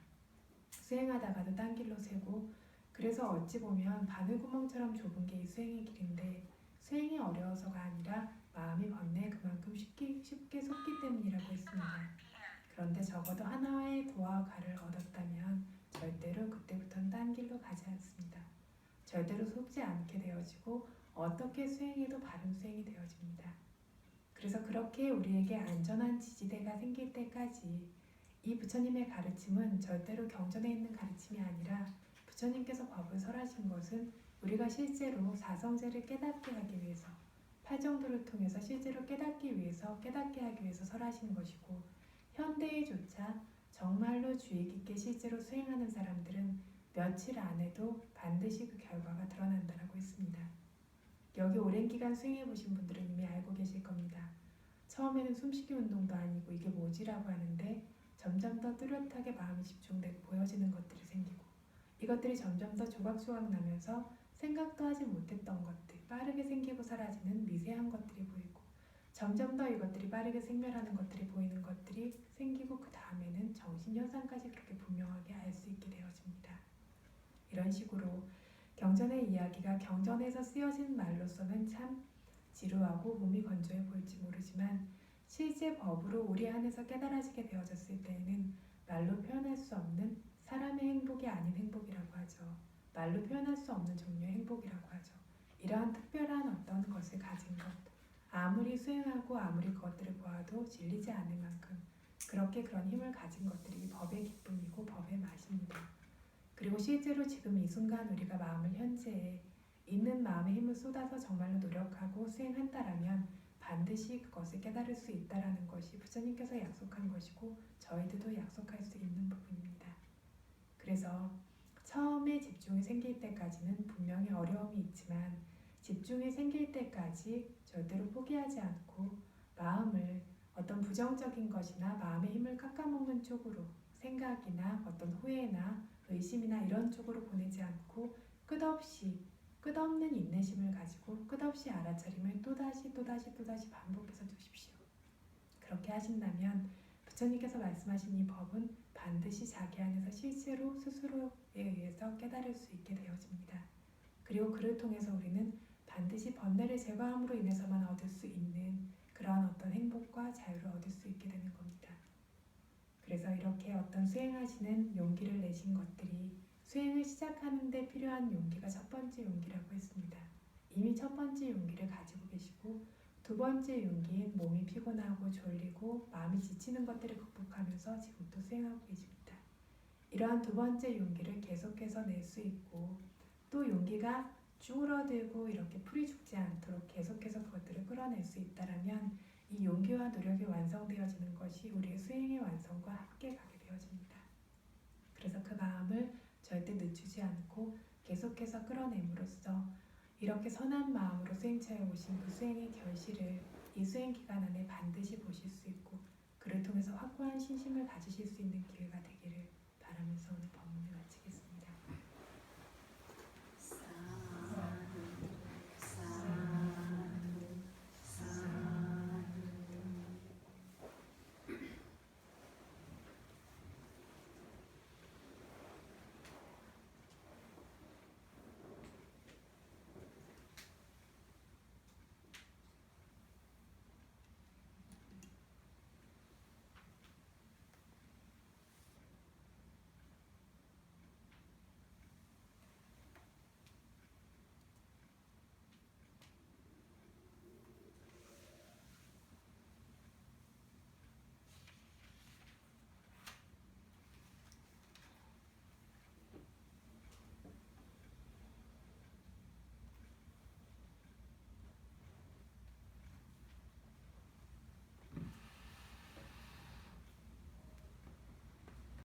Speaker 1: 수행하다가도 딴 길로 새고, 그래서 어찌 보면 바늘구멍처럼 좁은 게 이 수행의 길인데, 수행이 어려워서가 아니라 마음이 번뇌에 그만큼 쉽게 속기 때문이라고 했습니다. 그런데 적어도 하나의 도와 가를 얻었다면 절대로 그때부터는 딴 길로 가지 않습니다. 절대로 속지 않게 되어지고 어떻게 수행해도 바른 수행이 되어집니다. 그래서 그렇게 우리에게 안전한 지지대가 생길 때까지 이 부처님의 가르침은 절대로 경전에 있는 가르침이 아니라, 부처님께서 법을 설하신 것은 우리가 실제로 사성제를 깨닫게 하기 위해서, 팔정도를 통해서 실제로 깨닫게 하기 위해서 설하신 것이고, 현대에조차 정말로 주의 깊게 실제로 수행하는 사람들은 며칠 안에도 반드시 그 결과가 드러난다라고 했습니다. 여기 오랜 기간 수행해 보신 분들은 이미 알고 계실 겁니다. 처음에는 숨쉬기 운동도 아니고 이게 뭐지라고 하는데, 점점 더 뚜렷하게 마음이 집중되고 보여지는 것들이 생기고, 이것들이 점점 더 조각조각 나면서 생각도 하지 못했던 것들, 빠르게 생기고 사라지는 미세한 것들이 보이고, 점점 더 이것들이 빠르게 생멸하는 것들이 보이는 것들이 생기고, 그 다음에는 정신현상까지 그렇게 분명하게 알 수 있게 되어집니다. 이런 식으로 경전의 이야기가 경전에서 쓰여진 말로서는 참 지루하고 몸이 건조해 보일지 모르지만, 실제 법으로 우리 안에서 깨달아지게 되어졌을 때에는 말로 표현할 수 없는 사람의 행복이 아닌 행복이라고 하죠. 말로 표현할 수 없는 종류의 행복이라고 하죠. 이러한 특별한 어떤 것을 가진 것, 아무리 수행하고 아무리 그것들을 보아도 질리지 않을 만큼 그렇게 그런 힘을 가진 것들이 법의 기쁨이고 법의 맛입니다. 그리고 실제로 지금 이 순간 우리가 마음을 현재에 있는 마음의 힘을 쏟아서 정말로 노력하고 수행한다라면 반드시 그것을 깨달을 수 있다라는 것이 부처님께서 약속한 것이고, 저희들도 약속할 수 있는 부분입니다. 그래서 처음에 집중이 생길 때까지는 분명히 어려움이 있지만, 집중이 생길 때까지 절대로 포기하지 않고 마음을 어떤 부정적인 것이나 마음의 힘을 깎아먹는 쪽으로, 생각이나 어떤 후회나 의심이나 이런 쪽으로 보내지 않고 끝없는 인내심을 가지고 끝없이 알아차림을 또다시 반복해서 두십시오. 그렇게 하신다면 부처님께서 말씀하신 이 법은 반드시 자기 안에서 실제로 스스로에 의해서 깨달을 수 있게 되어집니다. 그리고 그를 통해서 우리는 반드시 번뇌를 제거함으로 인해서만 얻을 수 있는 그러한 어떤 행복과 자유를 얻을 수 있게 되는 겁니다. 그래서 이렇게 어떤 수행하시는 용기를 내신 것들이, 수행을 시작하는 데 필요한 용기가 첫 번째 용기라고 했습니다. 이미 첫 번째 용기를 가지고 계시고, 두 번째 용기인 몸이 피곤하고 졸리고 마음이 지치는 것들을 극복하면서 지금 또 수행하고 계십니다. 이러한 두 번째 용기를 계속해서 낼 수 있고, 또 용기가 줄어들고 이렇게 풀이 죽지 않도록 계속해서 그것들을 끌어낼 수 있다라면, 이 용기와 노력이 완성되어지는 것이 우리의 수행의 완성과 함께 가게 되어집니다. 그래서 그 마음을 절대 늦추지 않고 계속해서 끌어냄으로써 이렇게 선한 마음으로 수행처에 오신 그 수행의 결실을 이 수행 기간 안에 반드시 보실 수 있고, 그를 통해서 확고한 신심을 가지실 수 있는 기회가 되겠습니다.